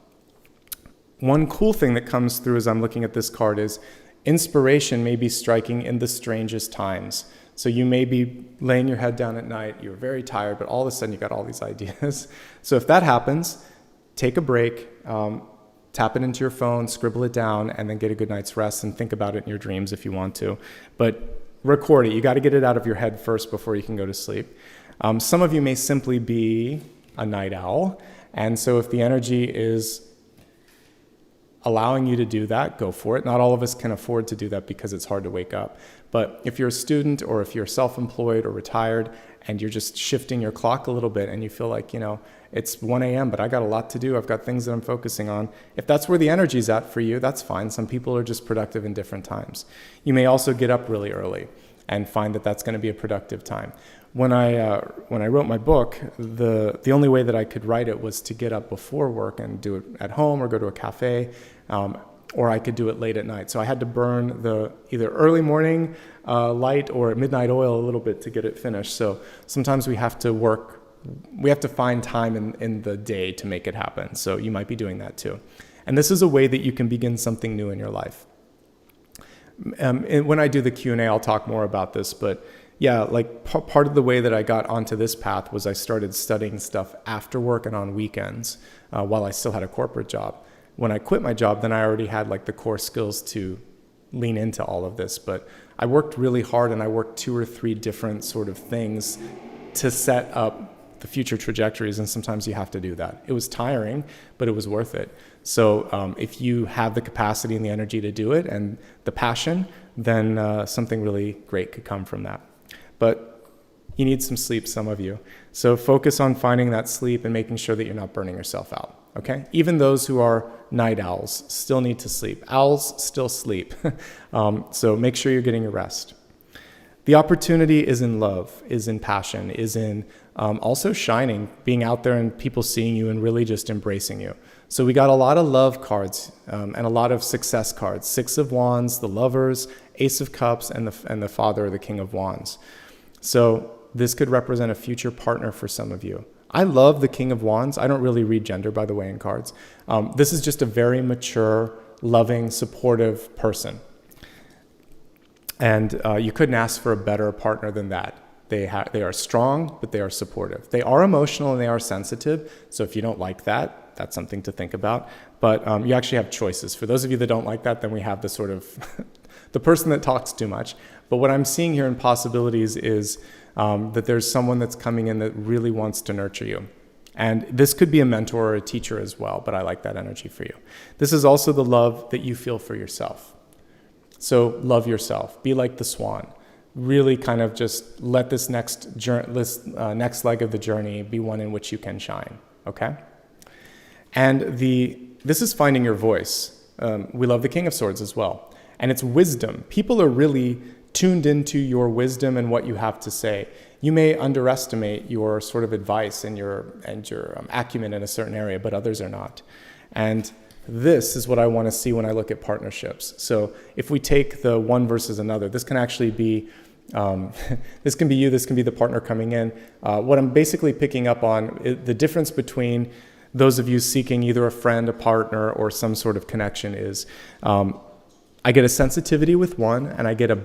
Speaker 1: One cool thing that comes through as I'm looking at this card is inspiration may be striking in the strangest times. So you may be laying your head down at night, you're very tired, but all of a sudden you got all these ideas. So if that happens, take a break, tap it into your phone, scribble it down, and then get a good night's rest and think about it in your dreams if you want to. But record it. You got to get it out of your head first before you can go to sleep. Some of you may simply be a night owl. And so if the energy is allowing you to do that, go for it. Not all of us can afford to do that because it's hard to wake up. But if you're a student, or if you're self-employed or retired, and you're just shifting your clock a little bit and you feel like, it's 1 a.m., but I got a lot to do. I've got things that I'm focusing on. If that's where the energy's at for you, that's fine. Some people are just productive in different times. You may also get up really early and find that that's going to be a productive time. When I wrote my book, the only way that I could write it was to get up before work and do it at home or go to a cafe, or I could do it late at night. So I had to burn the either early morning light or midnight oil a little bit to get it finished. So sometimes we have to find time in the day to make it happen. So you might be doing that too. And this is a way that you can begin something new in your life. And when I do the Q&A, I'll talk more about this, but yeah, like part of the way that I got onto this path was I started studying stuff after work and on weekends while I still had a corporate job. When I quit my job, then I already had like the core skills to lean into all of this. But I worked really hard, and I worked 2 or 3 different sort of things to set up the future trajectories, and sometimes you have to do that. It was tiring, but it was worth it. So if you have the capacity and the energy to do it and the passion, then something really great could come from that. But you need some sleep, some of you. So focus on finding that sleep and making sure that you're not burning yourself out. okay? Even those who are night owls still need to sleep. Owls still sleep. So make sure you're getting your rest. The opportunity is in love, is in passion, is in also shining, being out there and people seeing you and really just embracing you. So we got a lot of love cards and a lot of success cards. 6 of Wands, the Lovers, Ace of Cups, and the Father or the King of Wands. So this could represent a future partner for some of you. I love the King of Wands. I don't really read gender, by the way, in cards. This is just a very mature, loving, supportive person. And you couldn't ask for a better partner than that. They are strong, but they are supportive. They are emotional and they are sensitive. So if you don't like that, that's something to think about. But you actually have choices. For those of you that don't like that, then we have the sort of the person that talks too much. But what I'm seeing here in possibilities is that there's someone that's coming in that really wants to nurture you. And this could be a mentor or a teacher as well, but I like that energy for you. This is also the love that you feel for yourself. So love yourself. Be like the swan. Really kind of just let this next leg of the journey be one in which you can shine, okay? And this is finding your voice. We love the King of Swords as well. And it's wisdom. People are really tuned into your wisdom and what you have to say. You may underestimate your sort of advice and your acumen in a certain area, but others are not. And this is what I want to see when I look at partnerships. So if we take the one versus another, this can actually be, this can be you, this can be the partner coming in. What I'm basically picking up on, the difference between those of you seeking either a friend, a partner, or some sort of connection is, I get a sensitivity with one and I get a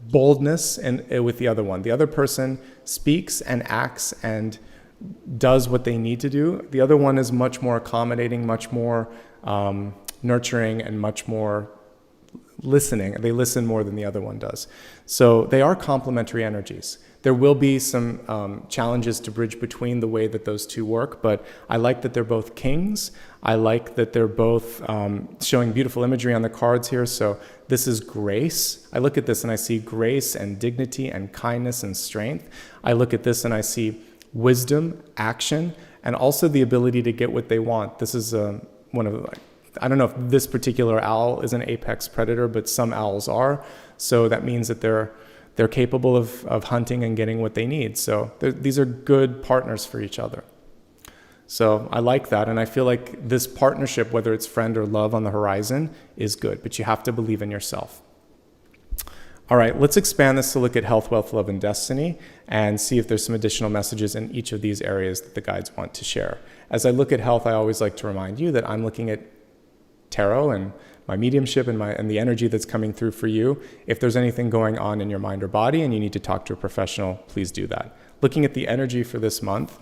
Speaker 1: boldness with the other one. The other person speaks and acts and does what they need to do. The other one is much more accommodating, much more nurturing, and much more listening. They listen more than the other one does. So they are complementary energies. There will be some challenges to bridge between the way that those two work, but I like that they're both kings. I like that they're both showing beautiful imagery on the cards here. So this is grace. I look at this and I see grace and dignity and kindness and strength. I look at this and I see wisdom, action, and also the ability to get what they want. This is one of the, I don't know if this particular owl is an apex predator, but some owls are. So that means that they're capable of hunting and getting what they need. So these are good partners for each other. So I like that. And I feel like this partnership, whether it's friend or love on the horizon, is good, but you have to believe in yourself. All right, let's expand this to look at health, wealth, love, and destiny and see if there's some additional messages in each of these areas that the guides want to share. As I look at health, I always like to remind you that I'm looking at tarot and my mediumship and the energy that's coming through for you. If there's anything going on in your mind or body and you need to talk to a professional, please do that. Looking at the energy for this month,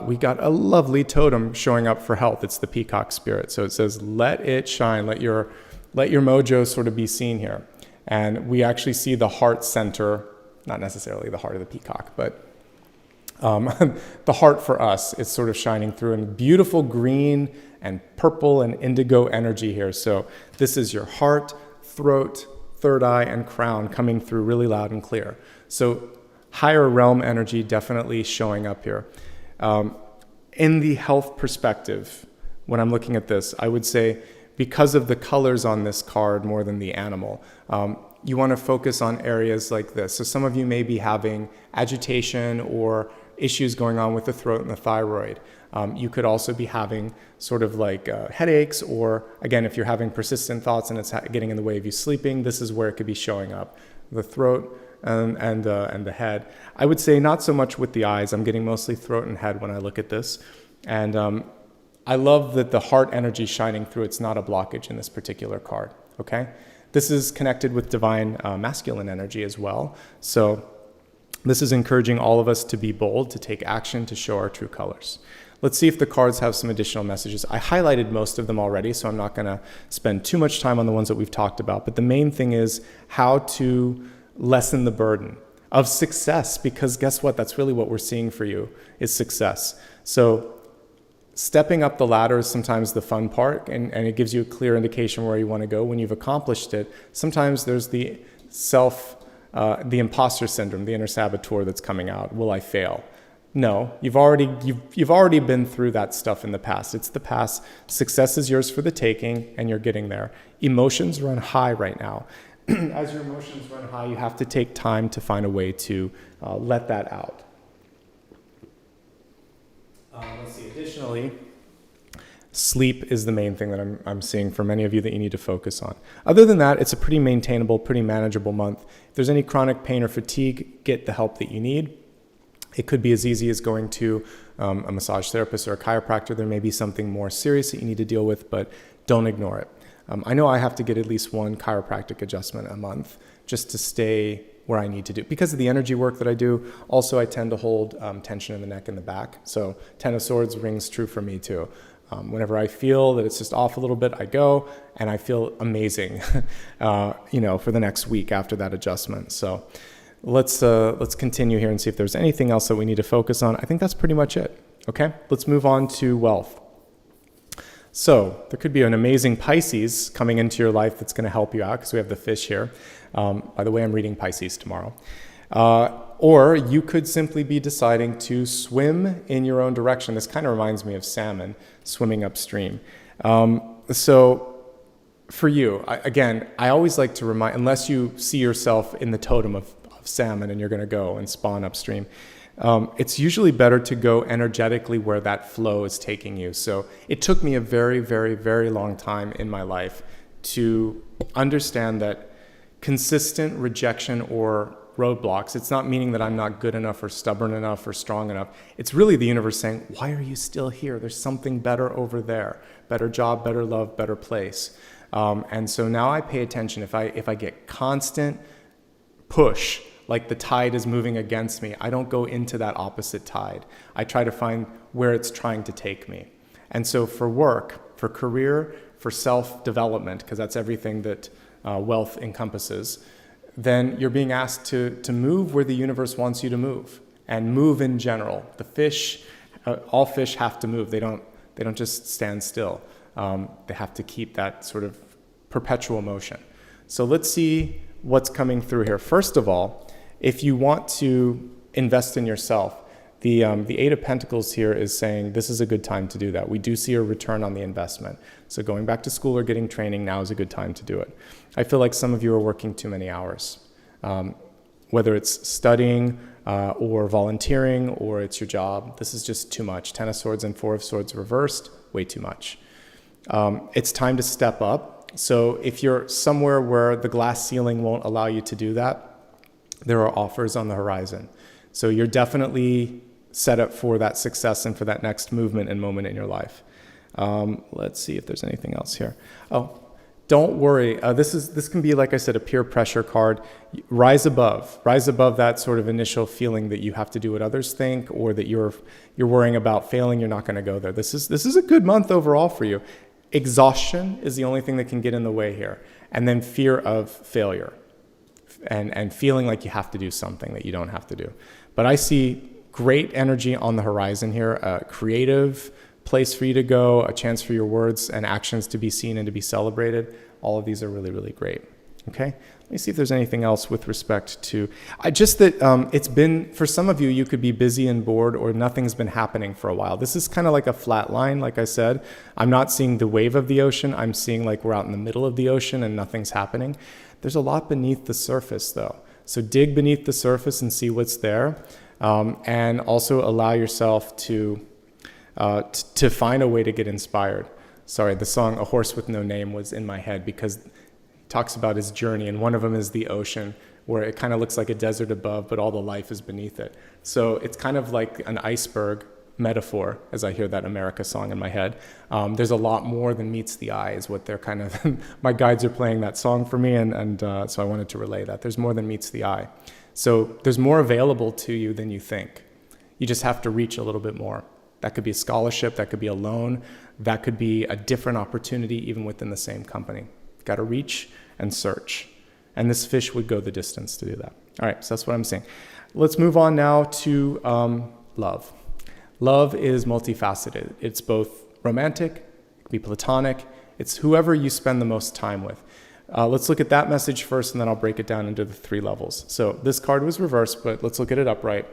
Speaker 1: we got a lovely totem showing up for health. It's the peacock spirit. So it says, let it shine, let your mojo sort of be seen here. And we actually see the heart center, not necessarily the heart of the peacock, but the heart for us is sort of shining through in beautiful green and purple and indigo energy here. So this is your heart, throat, third eye, and crown coming through really loud and clear. So higher realm energy definitely showing up here. In the health perspective, when I'm looking at this, I would say because of the colors on this card more than the animal, you want to focus on areas like this. So some of you may be having agitation or issues going on with the throat and the thyroid. You could also be having sort of like headaches, or again, if you're having persistent thoughts and it's getting in the way of you sleeping, this is where it could be showing up. The throat and the head. I would say not so much with the eyes. I'm getting mostly throat and head when I look at this. And I love that the heart energy shining through. It's not a blockage in this particular card, okay? This is connected with divine masculine energy as well. So this is encouraging all of us to be bold, to take action, to show our true colors. Let's see if the cards have some additional messages. I highlighted most of them already, so I'm not going to spend too much time on the ones that we've talked about. But the main thing is how to lessen the burden of success, because guess what? That's really what we're seeing for you is success. So stepping up the ladder is sometimes the fun part, and it gives you a clear indication where you want to go. When you've accomplished it, sometimes there's the imposter syndrome, the inner saboteur that's coming out. Will I fail? No, you've already been through that stuff in the past. It's the past. Success is yours for the taking, and you're getting there. Emotions run high right now. As your emotions run high, you have to take time to find a way to let that out. Let's see. Additionally, sleep is the main thing that I'm seeing for many of you that you need to focus on. Other than that, it's a pretty maintainable, pretty manageable month. If there's any chronic pain or fatigue, get the help that you need. It could be as easy as going to a massage therapist or a chiropractor. There may be something more serious that you need to deal with, but don't ignore it. I know I have to get at least one chiropractic adjustment a month just to stay where I need to do. Because of the energy work that I do, also I tend to hold tension in the neck and the back. So Ten of Swords rings true for me too. Whenever I feel that it's just off a little bit, I go and I feel amazing, for the next week after that adjustment. So let's continue here and see if there's anything else that we need to focus on. I think that's pretty much it. Okay, let's move on to wealth. So there could be an amazing Pisces coming into your life that's going to help you out because we have the fish here. By the way, I'm reading Pisces tomorrow. Or you could simply be deciding to swim in your own direction. This kind of reminds me of salmon swimming upstream. So for you, I always like to remind, unless you see yourself in the totem of salmon and you're going to go and spawn upstream, it's usually better to go energetically where that flow is taking you. So it took me a very, very, very long time in my life to understand that consistent rejection or roadblocks, it's not meaning that I'm not good enough or stubborn enough or strong enough. It's really the universe saying, why are you still here? There's something better over there. Better job, better love, better place. And so now I pay attention. If I get constant push, like the tide is moving against me, I don't go into that opposite tide. I try to find where it's trying to take me. And so for work, for career, for self-development, because that's everything that wealth encompasses, then you're being asked to move where the universe wants you to move, and move in general. The fish, all fish have to move. They don't just stand still. They have to keep that sort of perpetual motion. So let's see what's coming through here. First of all, if you want to invest in yourself, the Eight of Pentacles here is saying this is a good time to do that. We do see a return on the investment. So going back to school or getting training, now is a good time to do it. I feel like some of you are working too many hours, whether it's studying or volunteering or it's your job. This is just too much. Ten of Swords and Four of Swords reversed, way too much. It's time to step up. So if you're somewhere where the glass ceiling won't allow you to do that, there are offers on the horizon. So you're definitely set up for that success and for that next movement and moment in your life. Let's see if there's anything else here. Oh, don't worry. This can be, like I said, a peer pressure card. Rise above that sort of initial feeling that you have to do what others think, or that you're worrying about failing. You're not going to go there. This is a good month overall for you. Exhaustion is the only thing that can get in the way here, and then fear of failure, and feeling like you have to do something that you don't have to do. But I see great energy on the horizon here, a creative place for you to go, a chance for your words and actions to be seen and to be celebrated. All of these are really, really great. Okay, let me see if there's anything else with respect to, it's been, for some of you, you could be busy and bored, or nothing's been happening for a while. This is kind of like a flat line, like I said. I'm not seeing the wave of the ocean. I'm seeing like we're out in the middle of the ocean and nothing's happening. There's a lot beneath the surface though. So dig beneath the surface and see what's there. And also allow yourself to find a way to get inspired. Sorry, the song A Horse with No Name was in my head because it talks about his journey, and one of them is the ocean, where it kind of looks like a desert above, but all the life is beneath it. So it's kind of like an iceberg metaphor as I hear that America song in my head. There's a lot more than meets the eye is what they're kind of, my guides are playing that song for me, and so I wanted to relay that. There's more than meets the eye. So there's more available to you than you think. You just have to reach a little bit more. That could be a scholarship, that could be a loan, that could be a different opportunity even within the same company. Got to reach and search. And this fish would go the distance to do that. All right, so that's what I'm saying. Let's move on now to love. Love is multifaceted. It's both romantic, it can be platonic, it's whoever you spend the most time with. Let's look at that message first, and then I'll break it down into the 3 levels. So this card was reversed, but let's look at it upright.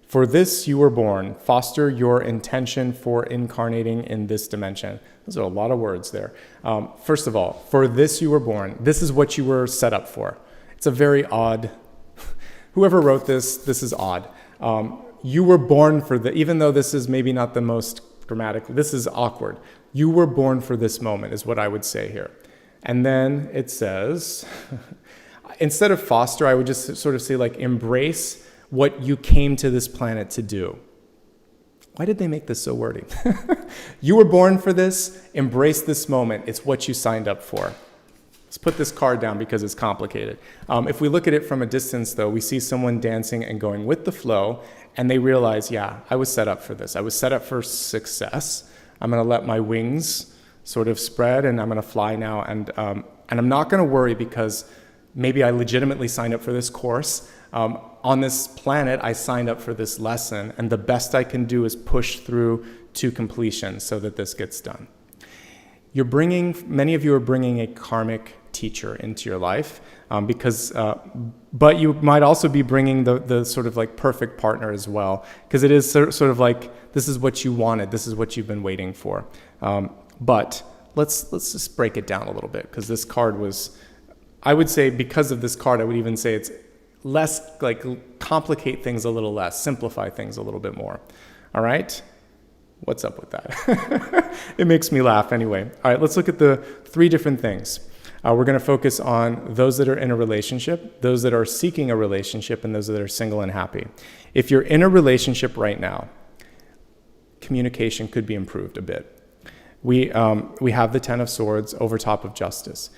Speaker 1: For this you were born. Foster your intention for incarnating in this dimension. Those are a lot of words there. First of all, for this you were born. This is what you were set up for. It's a very odd, whoever wrote this is odd. You were born for even though this is maybe not the most grammatical, this is awkward. You were born for this moment is what I would say here. And then it says, instead of foster, I would just sort of say like embrace what you came to this planet to do. Why did they make this so wordy? You were born for this, embrace this moment. It's what you signed up for. Let's put this card down because it's complicated. If we look at it from a distance, though, we see someone dancing and going with the flow, and they realize, yeah, I was set up for this. I was set up for success. I'm going to let my wings sort of spread, and I'm going to fly now. And I'm not going to worry because maybe I legitimately signed up for this course. On this planet, I signed up for this lesson, and the best I can do is push through to completion so that this gets done. Many of you are bringing a karmic teacher into your life but you might also be bringing the sort of like perfect partner as well, because it is sort of like, this is what you wanted, this is what you've been waiting for. But let's just break it down a little bit, because this card was, I would say because of this card, I would even say it's less like complicate things a little less, simplify things a little bit more. All right? What's up with that? It makes me laugh anyway. All right, let's look at the 3 different things. We're going to focus on those that are in a relationship, those that are seeking a relationship, and those that are single and happy. If you're in a relationship right now, communication could be improved a bit. We have the 10 of Swords over top of Justice.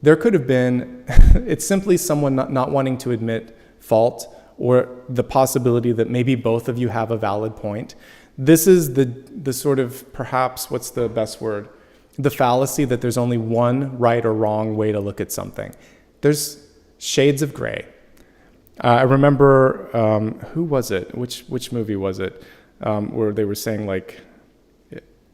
Speaker 1: There could have been, it's simply someone not wanting to admit fault, or the possibility that maybe both of you have a valid point. This is the sort of, perhaps, what's the best word? The fallacy that there's only one right or wrong way to look at something. There's shades of gray. I remember, who was it? Which movie was it? Where they were saying like,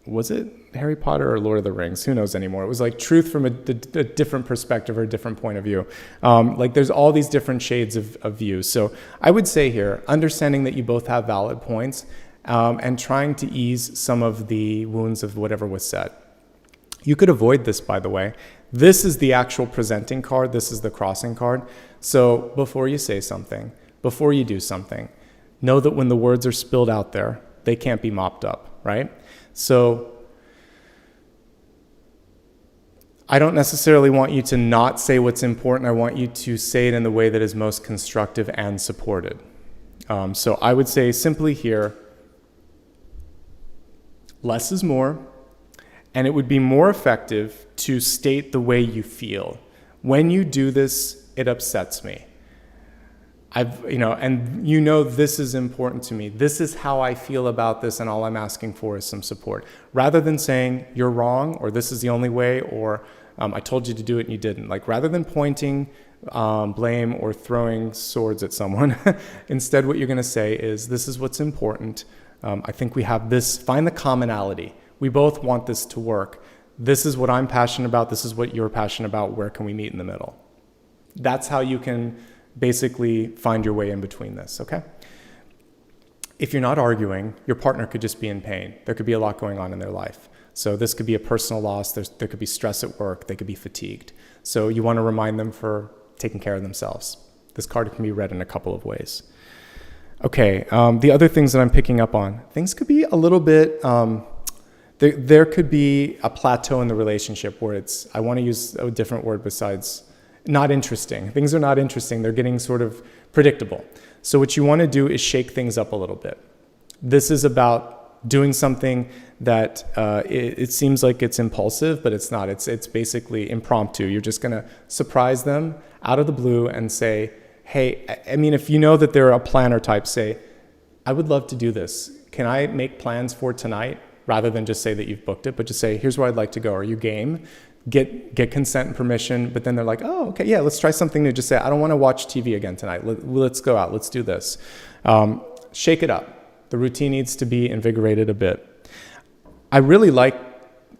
Speaker 1: was it Harry Potter or Lord of the Rings? Who knows anymore? It was like truth from a different perspective or a different point of view. Like there's all these different shades of view. So I would say here, understanding that you both have valid points, and trying to ease some of the wounds of whatever was said. You could avoid this, by the way. This is the actual presenting card. This is the crossing card. So before you say something, before you do something, know that when the words are spilled out there, they can't be mopped up, right? So I don't necessarily want you to not say what's important. I want you to say it in the way that is most constructive and supported. So I would say simply here, less is more. And it would be more effective to state the way you feel. When you do this, it upsets me. This is important to me. This is how I feel about this, and all I'm asking for is some support. Rather than saying you're wrong, or this is the only way, or I told you to do it and you didn't. Like rather than pointing blame or throwing swords at someone, instead what you're going to say is, this is what's important. I think we have this. Find the commonality. We both want this to work. This is what I'm passionate about. This is what you're passionate about. Where can we meet in the middle? That's how you can basically find your way in between this, okay? If you're not arguing, your partner could just be in pain. There could be a lot going on in their life. So this could be a personal loss. There could be stress at work. They could be fatigued. So you want to remind them for taking care of themselves. This card can be read in a couple of ways. Okay, the other things that I'm picking up on, things could be a little bit... There could be a plateau in the relationship where I want to use a different word besides not interesting. Things are not interesting. They're getting sort of predictable. So what you want to do is shake things up a little bit. This is about doing something that it seems like it's impulsive, but it's not. It's basically impromptu. You're just going to surprise them out of the blue and say, hey, I mean, if you know that they're a planner type, say, I would love to do this. Can I make plans for tonight? Rather than just say that you've booked it, but just say, here's where I'd like to go. Are you game? Get consent and permission, but then they're like, oh, okay, yeah, let's try something new. Just say, I don't want to watch TV again tonight. Let's go out. Let's do this. Shake it up. The routine needs to be invigorated a bit. I really like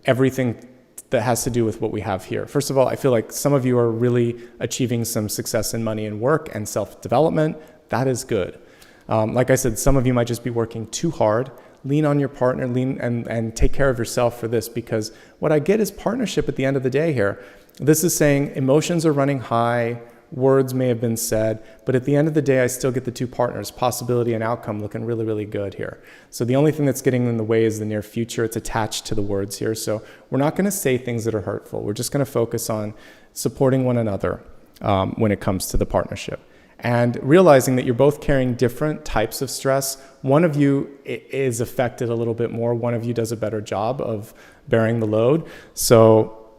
Speaker 1: everything that has to do with what we have here. First of all, I feel like some of you are really achieving some success in money and work and self-development. That is good. Like I said, some of you might just be working too hard. Lean on your partner, and take care of yourself for this, because what I get is partnership at the end of the day here. This is saying emotions are running high, words may have been said, but at the end of the day, I still get the two partners, possibility and outcome, looking really, really good here. So the only thing that's getting in the way is the near future. It's attached to the words here. So we're not going to say things that are hurtful. We're just going to focus on supporting one another when it comes to the partnership. And realizing that you're both carrying different types of stress. One of you is affected a little bit more. One of you does a better job of bearing the load. So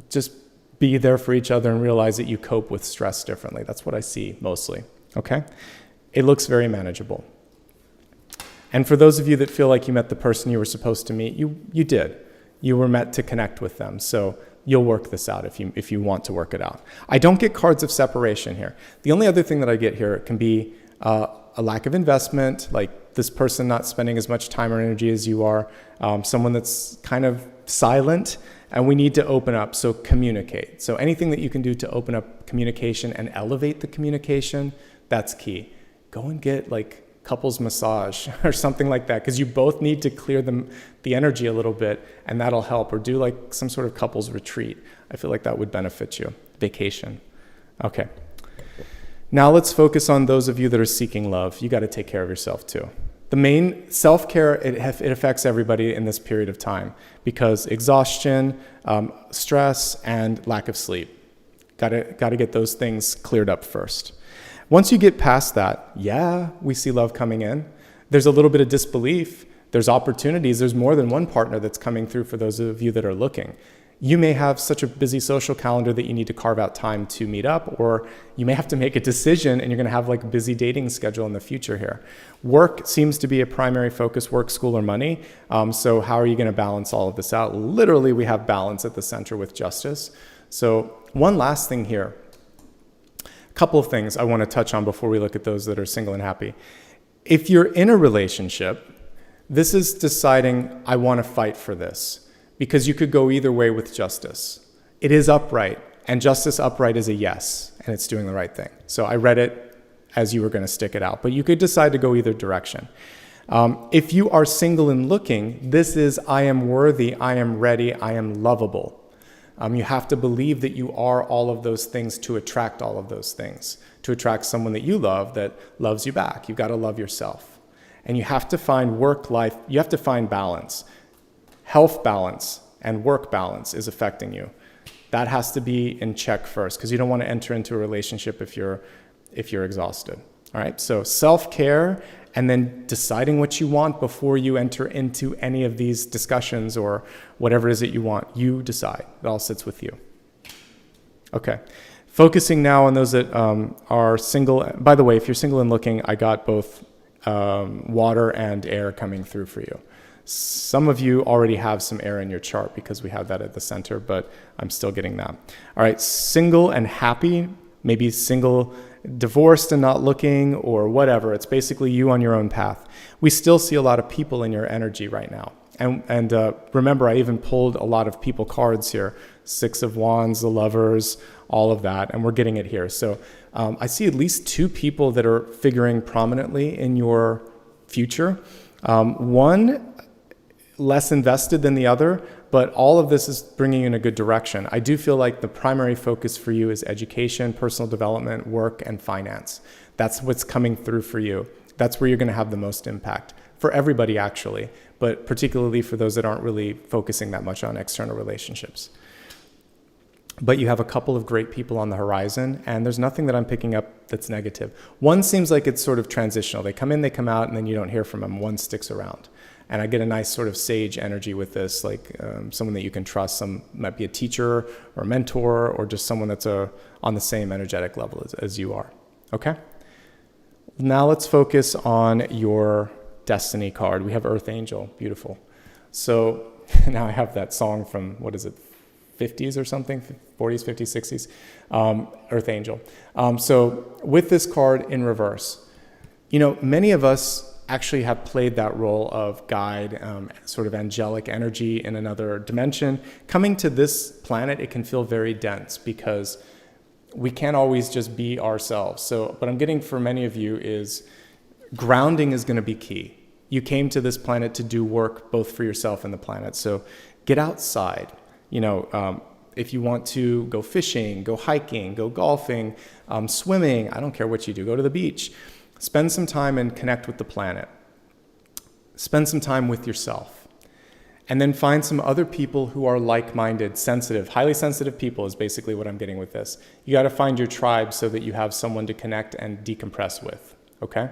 Speaker 1: just be there for each other and realize that you cope with stress differently. That's what I see mostly, okay? It looks very manageable. And for those of you that feel like you met the person you were supposed to meet, you did. You were meant to connect with them. So you'll work this out if you want to work it out. I don't get cards of separation here. The only other thing that I get here can be a lack of investment, like this person not spending as much time or energy as you are, someone that's kind of silent, and we need to open up, so communicate. So anything that you can do to open up communication and elevate the communication, that's key. Go and get like couples massage or something like that, because you both need to clear the energy a little bit, and that'll help. Or do like some sort of couples retreat. I feel like that would benefit you. Vacation. Okay. Now let's focus on those of you that are seeking love. You got to take care of yourself too. The main self-care, it affects everybody in this period of time, because exhaustion, stress, and lack of sleep. Got to get those things cleared up first. Once you get past that, yeah, we see love coming in. There's a little bit of disbelief. There's opportunities. There's more than one partner that's coming through for those of you that are looking. You may have such a busy social calendar that you need to carve out time to meet up, or you may have to make a decision and you're going to have like a busy dating schedule in the future here. Work seems to be a primary focus, work, school, or money. So how are you going to balance all of this out? Literally, we have balance at the center with justice. So one last thing here. A couple of things I want to touch on before we look at those that are single and happy. If you're in a relationship, this is deciding, I want to fight for this. Because you could go either way with justice. It is upright, and justice upright is a yes, and it's doing the right thing. So I read it as you were going to stick it out, but you could decide to go either direction. If you are single and looking, this is, I am worthy, I am ready, I am lovable. You have to believe that you are all of those things to attract all of those things, to attract someone that you love that loves you back. You've got to love yourself. And you have to find work life, you have to find balance. Health balance and work balance is affecting you. That has to be in check first, because you don't want to enter into a relationship if you're exhausted. All right, so self-care and then deciding what you want before you enter into any of these discussions or whatever it is that you want. You decide. It all sits with you. Okay, focusing now on those that are single. By the way, if you're single and looking, I got both water and air coming through for you. Some of you already have some air in your chart because we have that at the center, but I'm still getting that. All right, single and happy, maybe single, divorced and not looking, or whatever. It's basically you on your own path. We still see a lot of people in your energy right now. And remember, I even pulled a lot of people cards here. 6 of Wands, the Lovers, all of that, and we're getting it here. So I see at least 2 people that are figuring prominently in your future. One less invested than the other, but all of this is bringing you in a good direction. I do feel like the primary focus for you is education, personal development, work, and finance. That's what's coming through for you. That's where you're going to have the most impact for everybody, actually, but particularly for those that aren't really focusing that much on external relationships. But you have a couple of great people on the horizon, and there's nothing that I'm picking up that's negative. One seems like it's sort of transitional. They come in, they come out, and then you don't hear from them. One sticks around. And I get a nice sort of sage energy with this, like someone that you can trust. Some might be a teacher or a mentor, or just someone that's on the same energetic level as you are. Okay? Now let's focus on your destiny card. We have Earth Angel. Beautiful. So now I have that song from, what is it, 50s or something, 40s, 50s, 60s, Earth Angel. So with this card in reverse, you know, many of us actually have played that role of guide, sort of angelic energy in another dimension. Coming to this planet, it can feel very dense because we can't always just be ourselves. So what I'm getting for many of you is Grounding is going to be key. You came to this planet to do work both for yourself and the planet. So get outside. If you want to go fishing, go hiking, go golfing, swimming, I don't care what you do, go to the beach. Spend some time and connect with the planet. Spend some time with yourself. And then find some other people who are like-minded, sensitive, highly sensitive people is basically what I'm getting with this. You got to find your tribe so that you have someone to connect and decompress with, okay?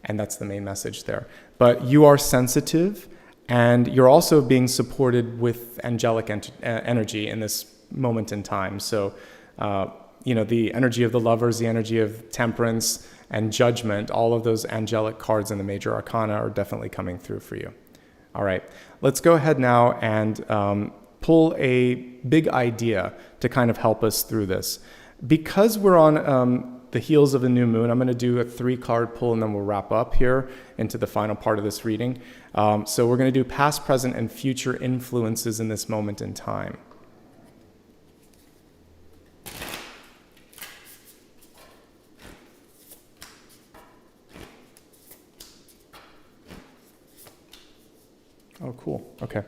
Speaker 1: And that's the main message there. But you are sensitive, and you're also being supported with angelic energy in this moment in time. So, the energy of the lovers, the energy of temperance and judgment, all of those angelic cards in the major arcana are definitely coming through for you. All right, let's go ahead now and pull a big idea to kind of help us through this. Because we're on the heels of a new moon, I'm going to do a 3-card pull and then we'll wrap up here into the final part of this reading. So we're going to do past, present, and future influences in this moment in time. Oh, cool. Okay.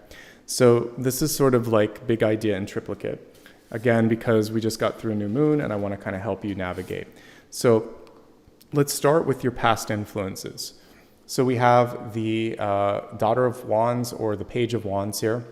Speaker 1: So this is sort of like big idea in triplicate. Again, because we just got through a new moon and I want to kind of help you navigate. So let's start with your past influences. So we have the Daughter of Wands or the Page of Wands here.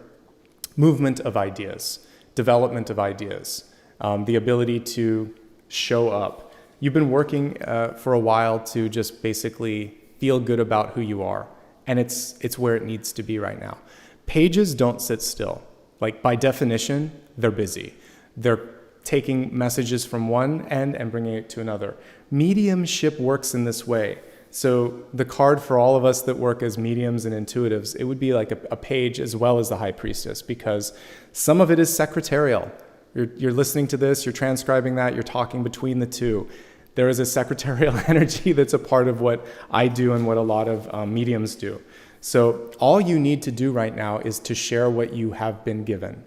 Speaker 1: Movement of ideas, development of ideas, the ability to show up. You've been working for a while to just basically feel good about who you are. And it's where it needs to be right now. Pages don't sit still. Like by definition, they're busy. They're taking messages from one end and bringing it to another. Mediumship works in this way. So the card for all of us that work as mediums and intuitives, it would be like a page as well as the High Priestess, because some of it is secretarial. You're listening to this, you're transcribing that, you're talking between the two. There is a secretarial energy that's a part of what I do and what a lot of mediums do. So all you need to do right now is to share what you have been given.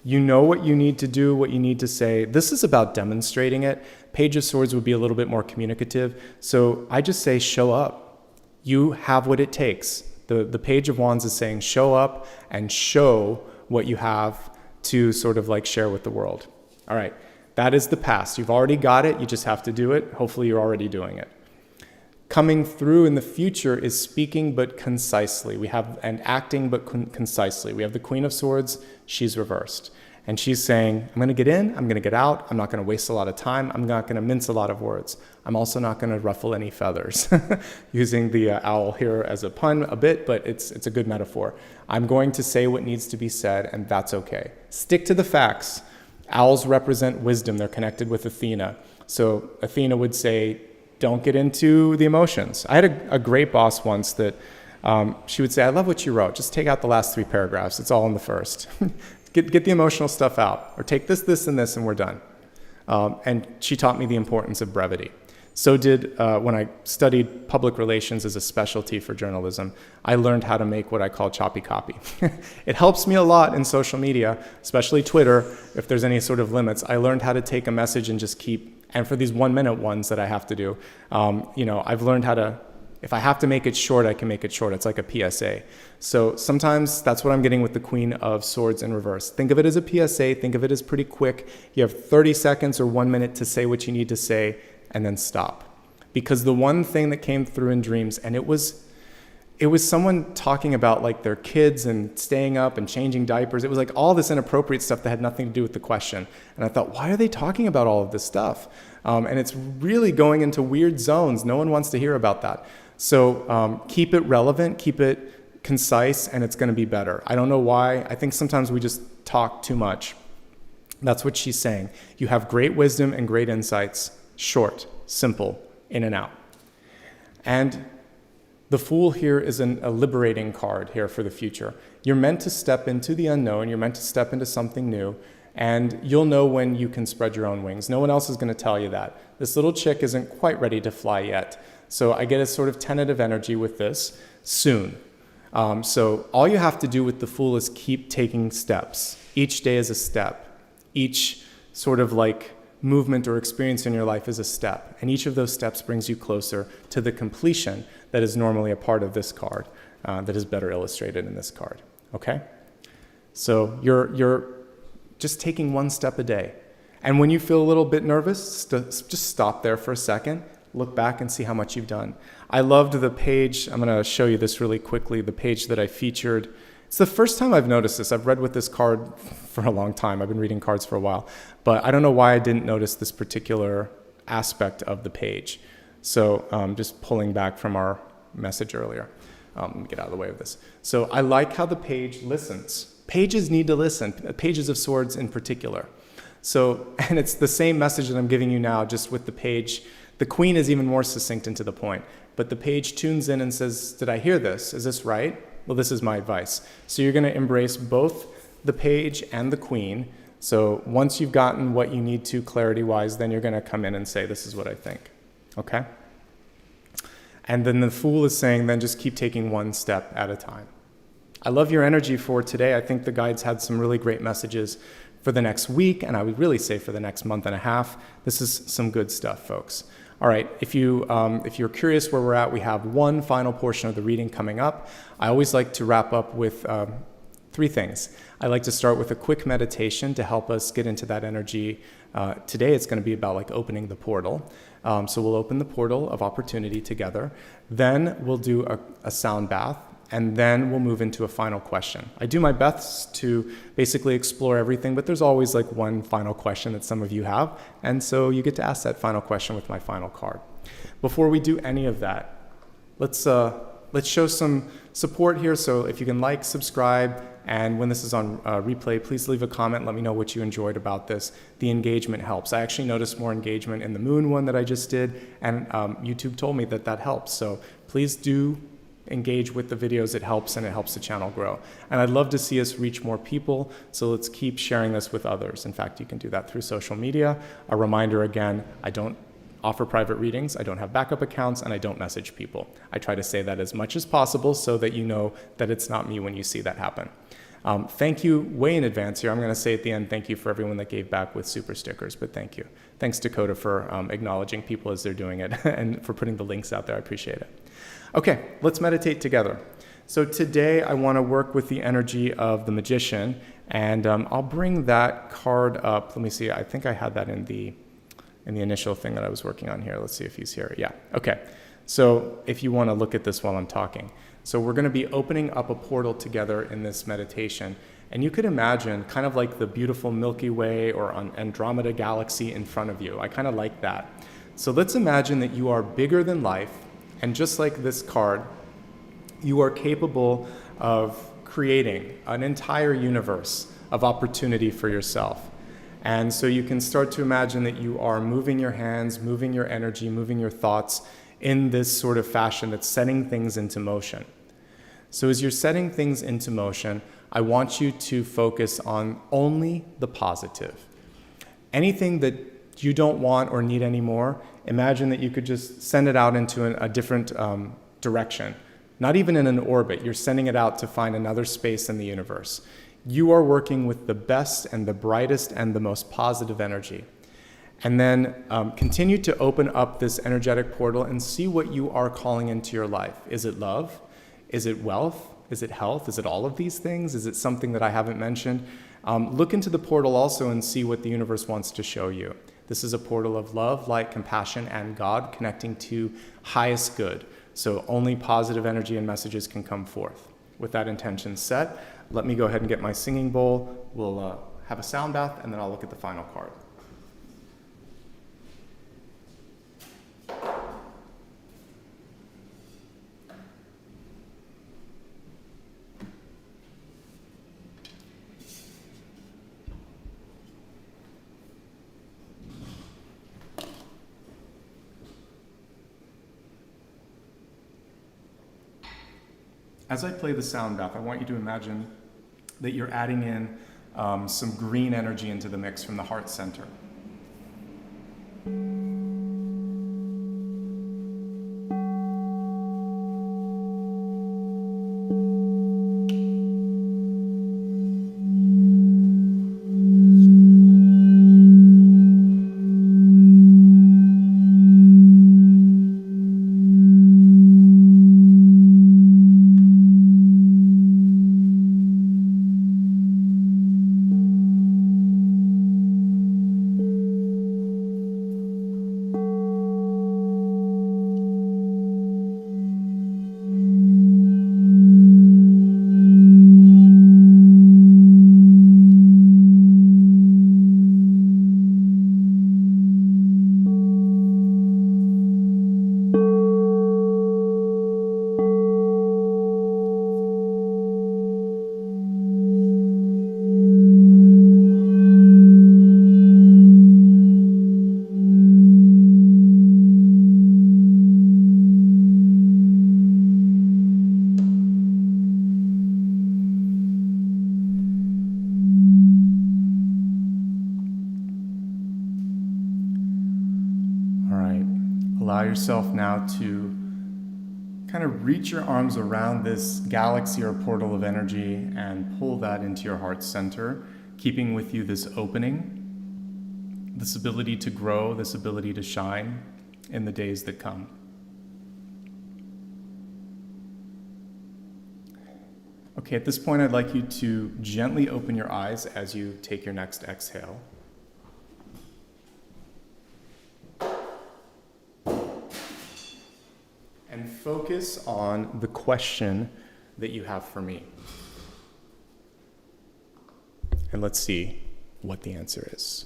Speaker 1: You know what you need to do, what you need to say. This is about demonstrating it. Page of Swords would be a little bit more communicative. So I just say show up. You have what it takes. The Page of Wands is saying show up and show what you have to sort of like share with the world. All right. That is the past. You've already got it. You just have to do it. Hopefully you're already doing it. Coming through in the future is speaking but concisely. We have and acting but concisely. We have the Queen of Swords. She's reversed. And she's saying, I'm going to get in. I'm going to get out. I'm not going to waste a lot of time. I'm not going to mince a lot of words. I'm also not going to ruffle any feathers. Using the owl here as a pun a bit, but it's a good metaphor. I'm going to say what needs to be said, and that's okay. Stick to the facts. Owls represent wisdom. They're connected with Athena. So Athena would say, don't get into the emotions. I had a great boss once that she would say, I love what you wrote. Just take out the last 3 paragraphs. It's all in the first. Get the emotional stuff out. Or take this, this, and this, and we're done. And she taught me the importance of brevity. So did when I studied public relations as a specialty for journalism, I learned how to make what I call choppy copy. It helps me a lot in social media, especially Twitter, if there's any sort of limits. I learned how to take a message and just keep, and for these 1-minute ones that I have to do, I've learned how to, if I have to make it short, I can make it short. It's like a PSA. So sometimes that's what I'm getting with the Queen of Swords in reverse. Think of it as a PSA. Think of it as pretty quick. You have 30 seconds or 1 minute to say what you need to say, and then stop. Because the one thing that came through in dreams, and it was someone talking about like their kids and staying up and changing diapers. It was like all this inappropriate stuff that had nothing to do with the question. And I thought, why are they talking about all of this stuff? And it's really going into weird zones. No one wants to hear about that. So keep it relevant, keep it concise, and it's going to be better. I don't know why. I think sometimes we just talk too much. That's what she's saying. You have great wisdom and great insights. Short, simple, in and out. And the Fool here is a liberating card here for the future. You're meant to step into the unknown. You're meant to step into something new. And you'll know when you can spread your own wings. No one else is going to tell you that. This little chick isn't quite ready to fly yet. So I get a sort of tentative energy with this. Soon. So all you have to do with the Fool is keep taking steps. Each day is a step. Each sort of like movement or experience in your life is a step, and each of those steps brings you closer to the completion that is normally a part of this card, that is better illustrated in this card, okay? So you're just taking one step a day. And when you feel a little bit nervous, just stop there for a second, look back and see how much you've done. I loved the page, I'm gonna show you this really quickly, the page that I featured. It's the first time I've noticed this. I've read with this card for a long time. I've been reading cards for a while, but I don't know why I didn't notice this particular aspect of the page. So just pulling back from our message earlier. Let me get out of the way of this. So I like how the page listens. Pages need to listen, pages of swords in particular. So, and it's the same message that I'm giving you now, just with the page. The queen is even more succinct and to the point, but the page tunes in and says, did I hear this? Is this right? Well, this is my advice. So you're going to embrace both the page and the queen. So once you've gotten what you need to clarity-wise, then you're going to come in and say, this is what I think, okay? And then the Fool is saying, then just keep taking one step at a time. I love your energy for today. I think the guides had some really great messages for the next week, and I would really say for the next month and a half. This is some good stuff, folks. All right, if you're curious where we're at, we have one final portion of the reading coming up. I always like to wrap up with 3 things. I like to start with a quick meditation to help us get into that energy. Today it's going to be about like opening the portal. So we'll open the portal of opportunity together. Then we'll do a sound bath. And then we'll move into a final question. I do my best to basically explore everything, but there's always like one final question that some of you have. And so you get to ask that final question with my final card. Before we do any of that, let's show some support here. So if you can like, subscribe, and when this is on replay, please leave a comment. Let me know what you enjoyed about this. The engagement helps. I actually noticed more engagement in the moon one that I just did, and YouTube told me that helps. So please do engage with the videos. It helps, and it helps the channel grow. And I'd love to see us reach more people, so let's keep sharing this with others. In fact, you can do that through social media. A reminder again, I don't offer private readings, I don't have backup accounts, and I don't message people. I try to say that as much as possible so that you know that it's not me when you see that happen. Thank you way in advance here. I'm going to say at the end, thank you for everyone that gave back with super stickers, but thank you. Thanks, Dakota, for acknowledging people as they're doing it and for putting the links out there. I appreciate it. Okay, let's meditate together. So today I want to work with the energy of the Magician, and I'll bring that card up. Let me see. I think I had that in the initial thing that I was working on here. Let's see if he's here. Yeah. Okay. So if you want to look at this while I'm talking. So we're going to be opening up a portal together in this meditation. And you could imagine kind of like the beautiful Milky Way or Andromeda galaxy in front of you. I kind of like that. So let's imagine that you are bigger than life. And just like this card, you are capable of creating an entire universe of opportunity for yourself. And so you can start to imagine that you are moving your hands, moving your energy, moving your thoughts in this sort of fashion that's setting things into motion. So as you're setting things into motion, I want you to focus on only the positive. Anything that you don't want or need anymore, imagine that you could just send it out into a different direction. Not even in an orbit, you're sending it out to find another space in the universe. You are working with the best and the brightest and the most positive energy. And then continue to open up this energetic portal and see what you are calling into your life. Is it love? Is it wealth? Is it health? Is it all of these things? Is it something that I haven't mentioned? Look into the portal also and see what the universe wants to show you. This is a portal of love, light, compassion, and God connecting to highest good. So only positive energy and messages can come forth. With that intention set, let me go ahead and get my singing bowl. We'll have a sound bath, and then I'll look at the final card. As I play the sound bath, I want you to imagine that you're adding in some green energy into the mix from the heart center. allow yourself now to kind of reach your arms around this galaxy or portal of energy and pull that into your heart center, keeping with you this opening, this ability to grow, this ability to shine in the days that come. Okay, at this point, I'd like you to gently open your eyes as you take your next exhale. And focus on the question that you have for me. And let's see what the answer is.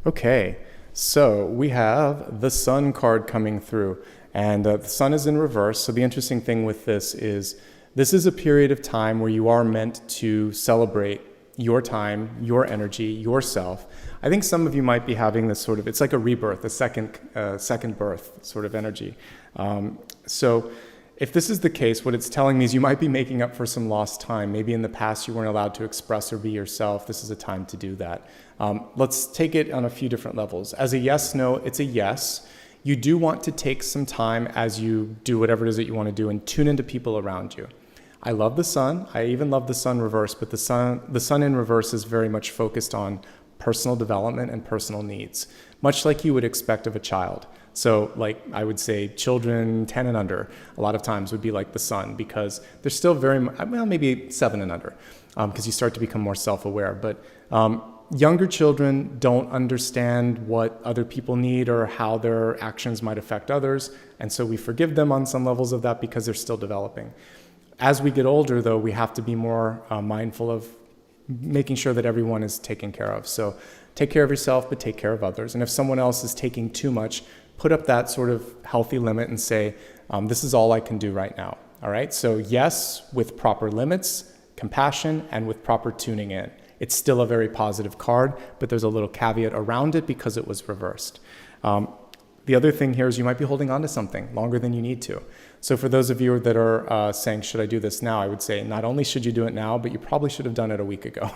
Speaker 1: Okay, so we have the Sun card coming through, and the Sun is in reverse. So the interesting thing with this is a period of time where you are meant to celebrate your time, your energy, yourself. I think some of you might be having this sort of, it's like a rebirth, a second birth sort of energy. So if this is the case, what it's telling me is you might be making up for some lost time. Maybe in the past you weren't allowed to express or be yourself. This is a time to do that. Let's take it on a few different levels. As a yes, no, it's a yes. You do want to take some time as you do whatever it is that you want to do and tune into people around you. I love the Sun. I even love the Sun reverse, but the sun in reverse is very much focused on personal development and personal needs, much like you would expect of a child. So like I would say children 10 and under a lot of times would be like the Sun, because they're still well, maybe 7 and under, because you start to become more self-aware. But younger children don't understand what other people need or how their actions might affect others. And so we forgive them on some levels of that because they're still developing. As we get older, though, we have to be more mindful of making sure that everyone is taken care of. So take care of yourself, but take care of others. And if someone else is taking too much, put up that sort of healthy limit and say, this is all I can do right now. All right. So yes, with proper limits, compassion, and with proper tuning in. It's still a very positive card, but there's a little caveat around it because it was reversed. The other thing here is you might be holding on to something longer than you need to. So for those of you that are saying, should I do this now? I would say not only should you do it now, but you probably should have done it a week ago.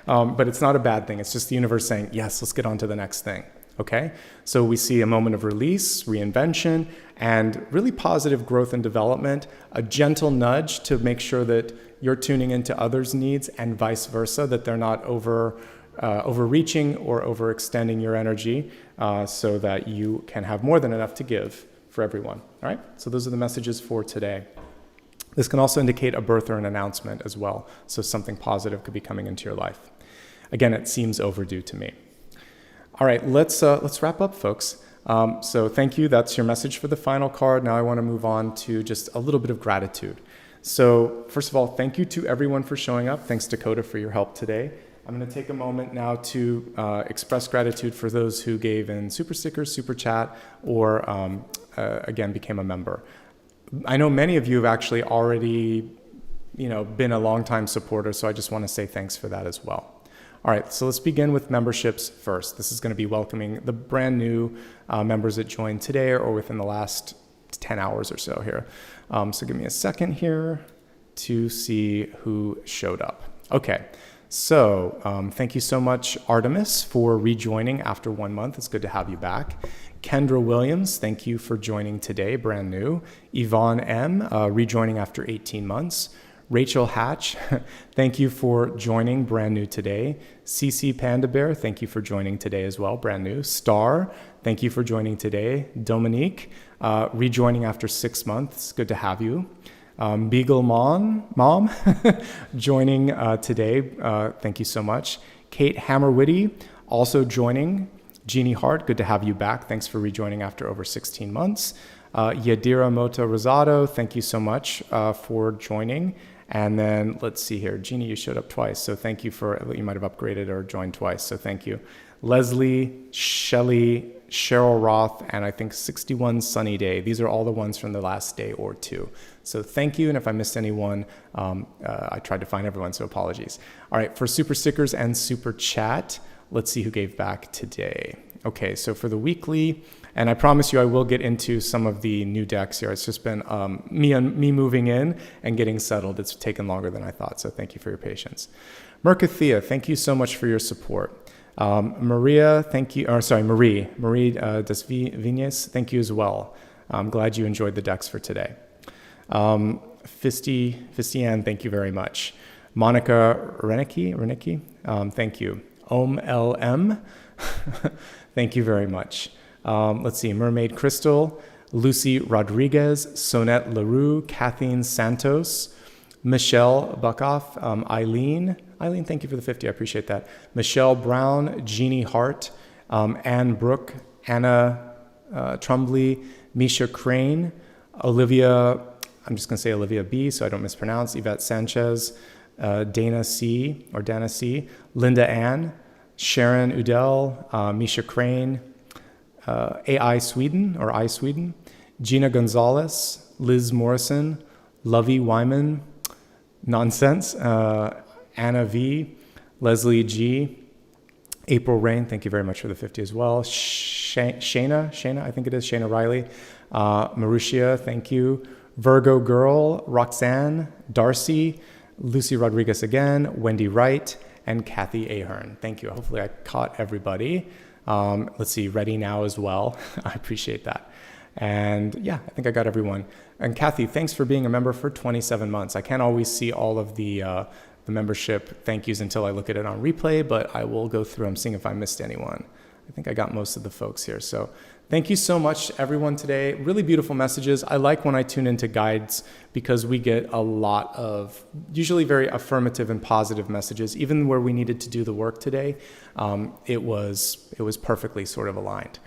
Speaker 1: But it's not a bad thing. It's just the universe saying, yes, let's get on to the next thing. Okay? So we see a moment of release, reinvention, and really positive growth and development, a gentle nudge to make sure that you're tuning into others' needs and vice versa, that they're not overreaching or overextending your energy, so that you can have more than enough to give for everyone. All right, so those are the messages for today. This can also indicate a birth or an announcement as well, so something positive could be coming into your life. Again, it seems overdue to me. All right, let's wrap up, folks. So thank you. That's your message for the final card. Now I want to move on to just a little bit of gratitude. So first of all, thank you to everyone for showing up. Thanks, Dakota, for your help today. I'm going to take a moment now to express gratitude for those who gave in super stickers, super chat, or again became a member. I know many of you have actually already, been a longtime supporter, so I just want to say thanks for that as well. All right, so let's begin with memberships first. This is going to be welcoming the brand new members that joined today or within the last 10 hours or so here. So give me a second here to see who showed up. Okay. So thank you so much, Artemis, for rejoining after 1 month. It's good to have you back. Kendra Williams, thank you for joining today, brand new. Yvonne M, rejoining after 18 months. Rachel Hatch, thank you for joining, brand new today. CC Panda Bear, thank you for joining today as well, brand new. Star, thank you for joining today. Dominique, rejoining after 6 months. Good to have you. Beagle Mom, joining today. Thank you so much. Kate Hammerwitty, also joining. Jeannie Hart, good to have you back. Thanks for rejoining after over 16 months. Yadira Mota Rosado, thank you so much for joining. And then let's see here. Jeannie, you showed up twice, so thank you you might have upgraded or joined twice, so thank you. Leslie, Shelley, Cheryl Roth, and I think 61 Sunny Day. These are all the ones from the last day or two. So thank you, and if I missed anyone, I tried to find everyone, so apologies. All right, for super stickers and super chat, let's see who gave back today. Okay, so for the weekly And I promise you I will get into some of the new decks here. It's just been me moving in and getting settled. It's taken longer than I thought, so thank you for your patience. Mercathea, thank you so much for your support. Maria, thank you. Or sorry, Marie Des Vignes, thank you as well. I'm glad you enjoyed the decks for today. Fistian, thank you very much. Monica Renicki, thank you. LM, thank you very much. Let's see, Mermaid Crystal, Lucy Rodriguez, Sonette LaRue, Kathleen Santos, Michelle Buckoff, Eileen, thank you for the 50, I appreciate that. Michelle Brown, Jeannie Hart, Anne Brooke, Anna Trumbly, Misha Crane, Olivia, I'm just going to say Olivia B, so I don't mispronounce, Yvette Sanchez, Dana C, Linda Ann, Sharon Udell, Misha Crane, AI Sweden, Gina Gonzalez, Liz Morrison, Lovey Wyman, Nonsense, Anna V, Leslie G, April Rain, thank you very much for the 50 as well. Shayna, I think it is, Shayna Riley, Marushia, thank you. Virgo Girl, Roxanne, Darcy, Lucy Rodriguez again, Wendy Wright, and Kathy Ahern. Thank you. Hopefully I caught everybody. Let's see, Ready Now as well. I appreciate that. And yeah, I think I got everyone. And Kathy, thanks for being a member for 27 months. I can't always see all of the membership thank yous until I look at it on replay, but I will go through them, seeing if I missed anyone. I think I got most of the folks here. So thank you so much, everyone, today. Really beautiful messages. I like when I tune into guides because we get a lot of usually very affirmative and positive messages. Even where we needed to do the work today, it was perfectly sort of aligned.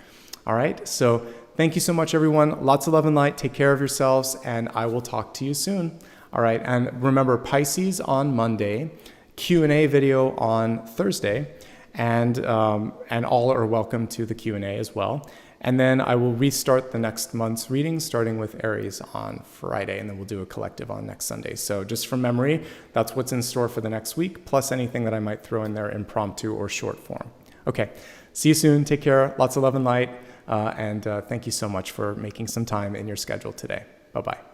Speaker 1: All right, so thank you so much, everyone. Lots of love and light. Take care of yourselves, and I will talk to you soon. All right, and remember, Pisces on Monday, Q&A video on Thursday, and all are welcome to the Q&A as well. And then I will restart the next month's reading, starting with Aries on Friday, and then we'll do a collective on next Sunday. So just from memory, that's what's in store for the next week, plus anything that I might throw in there impromptu or short form. Okay, see you soon. Take care. Lots of love and light. And thank you so much for making some time in your schedule today. Bye-bye.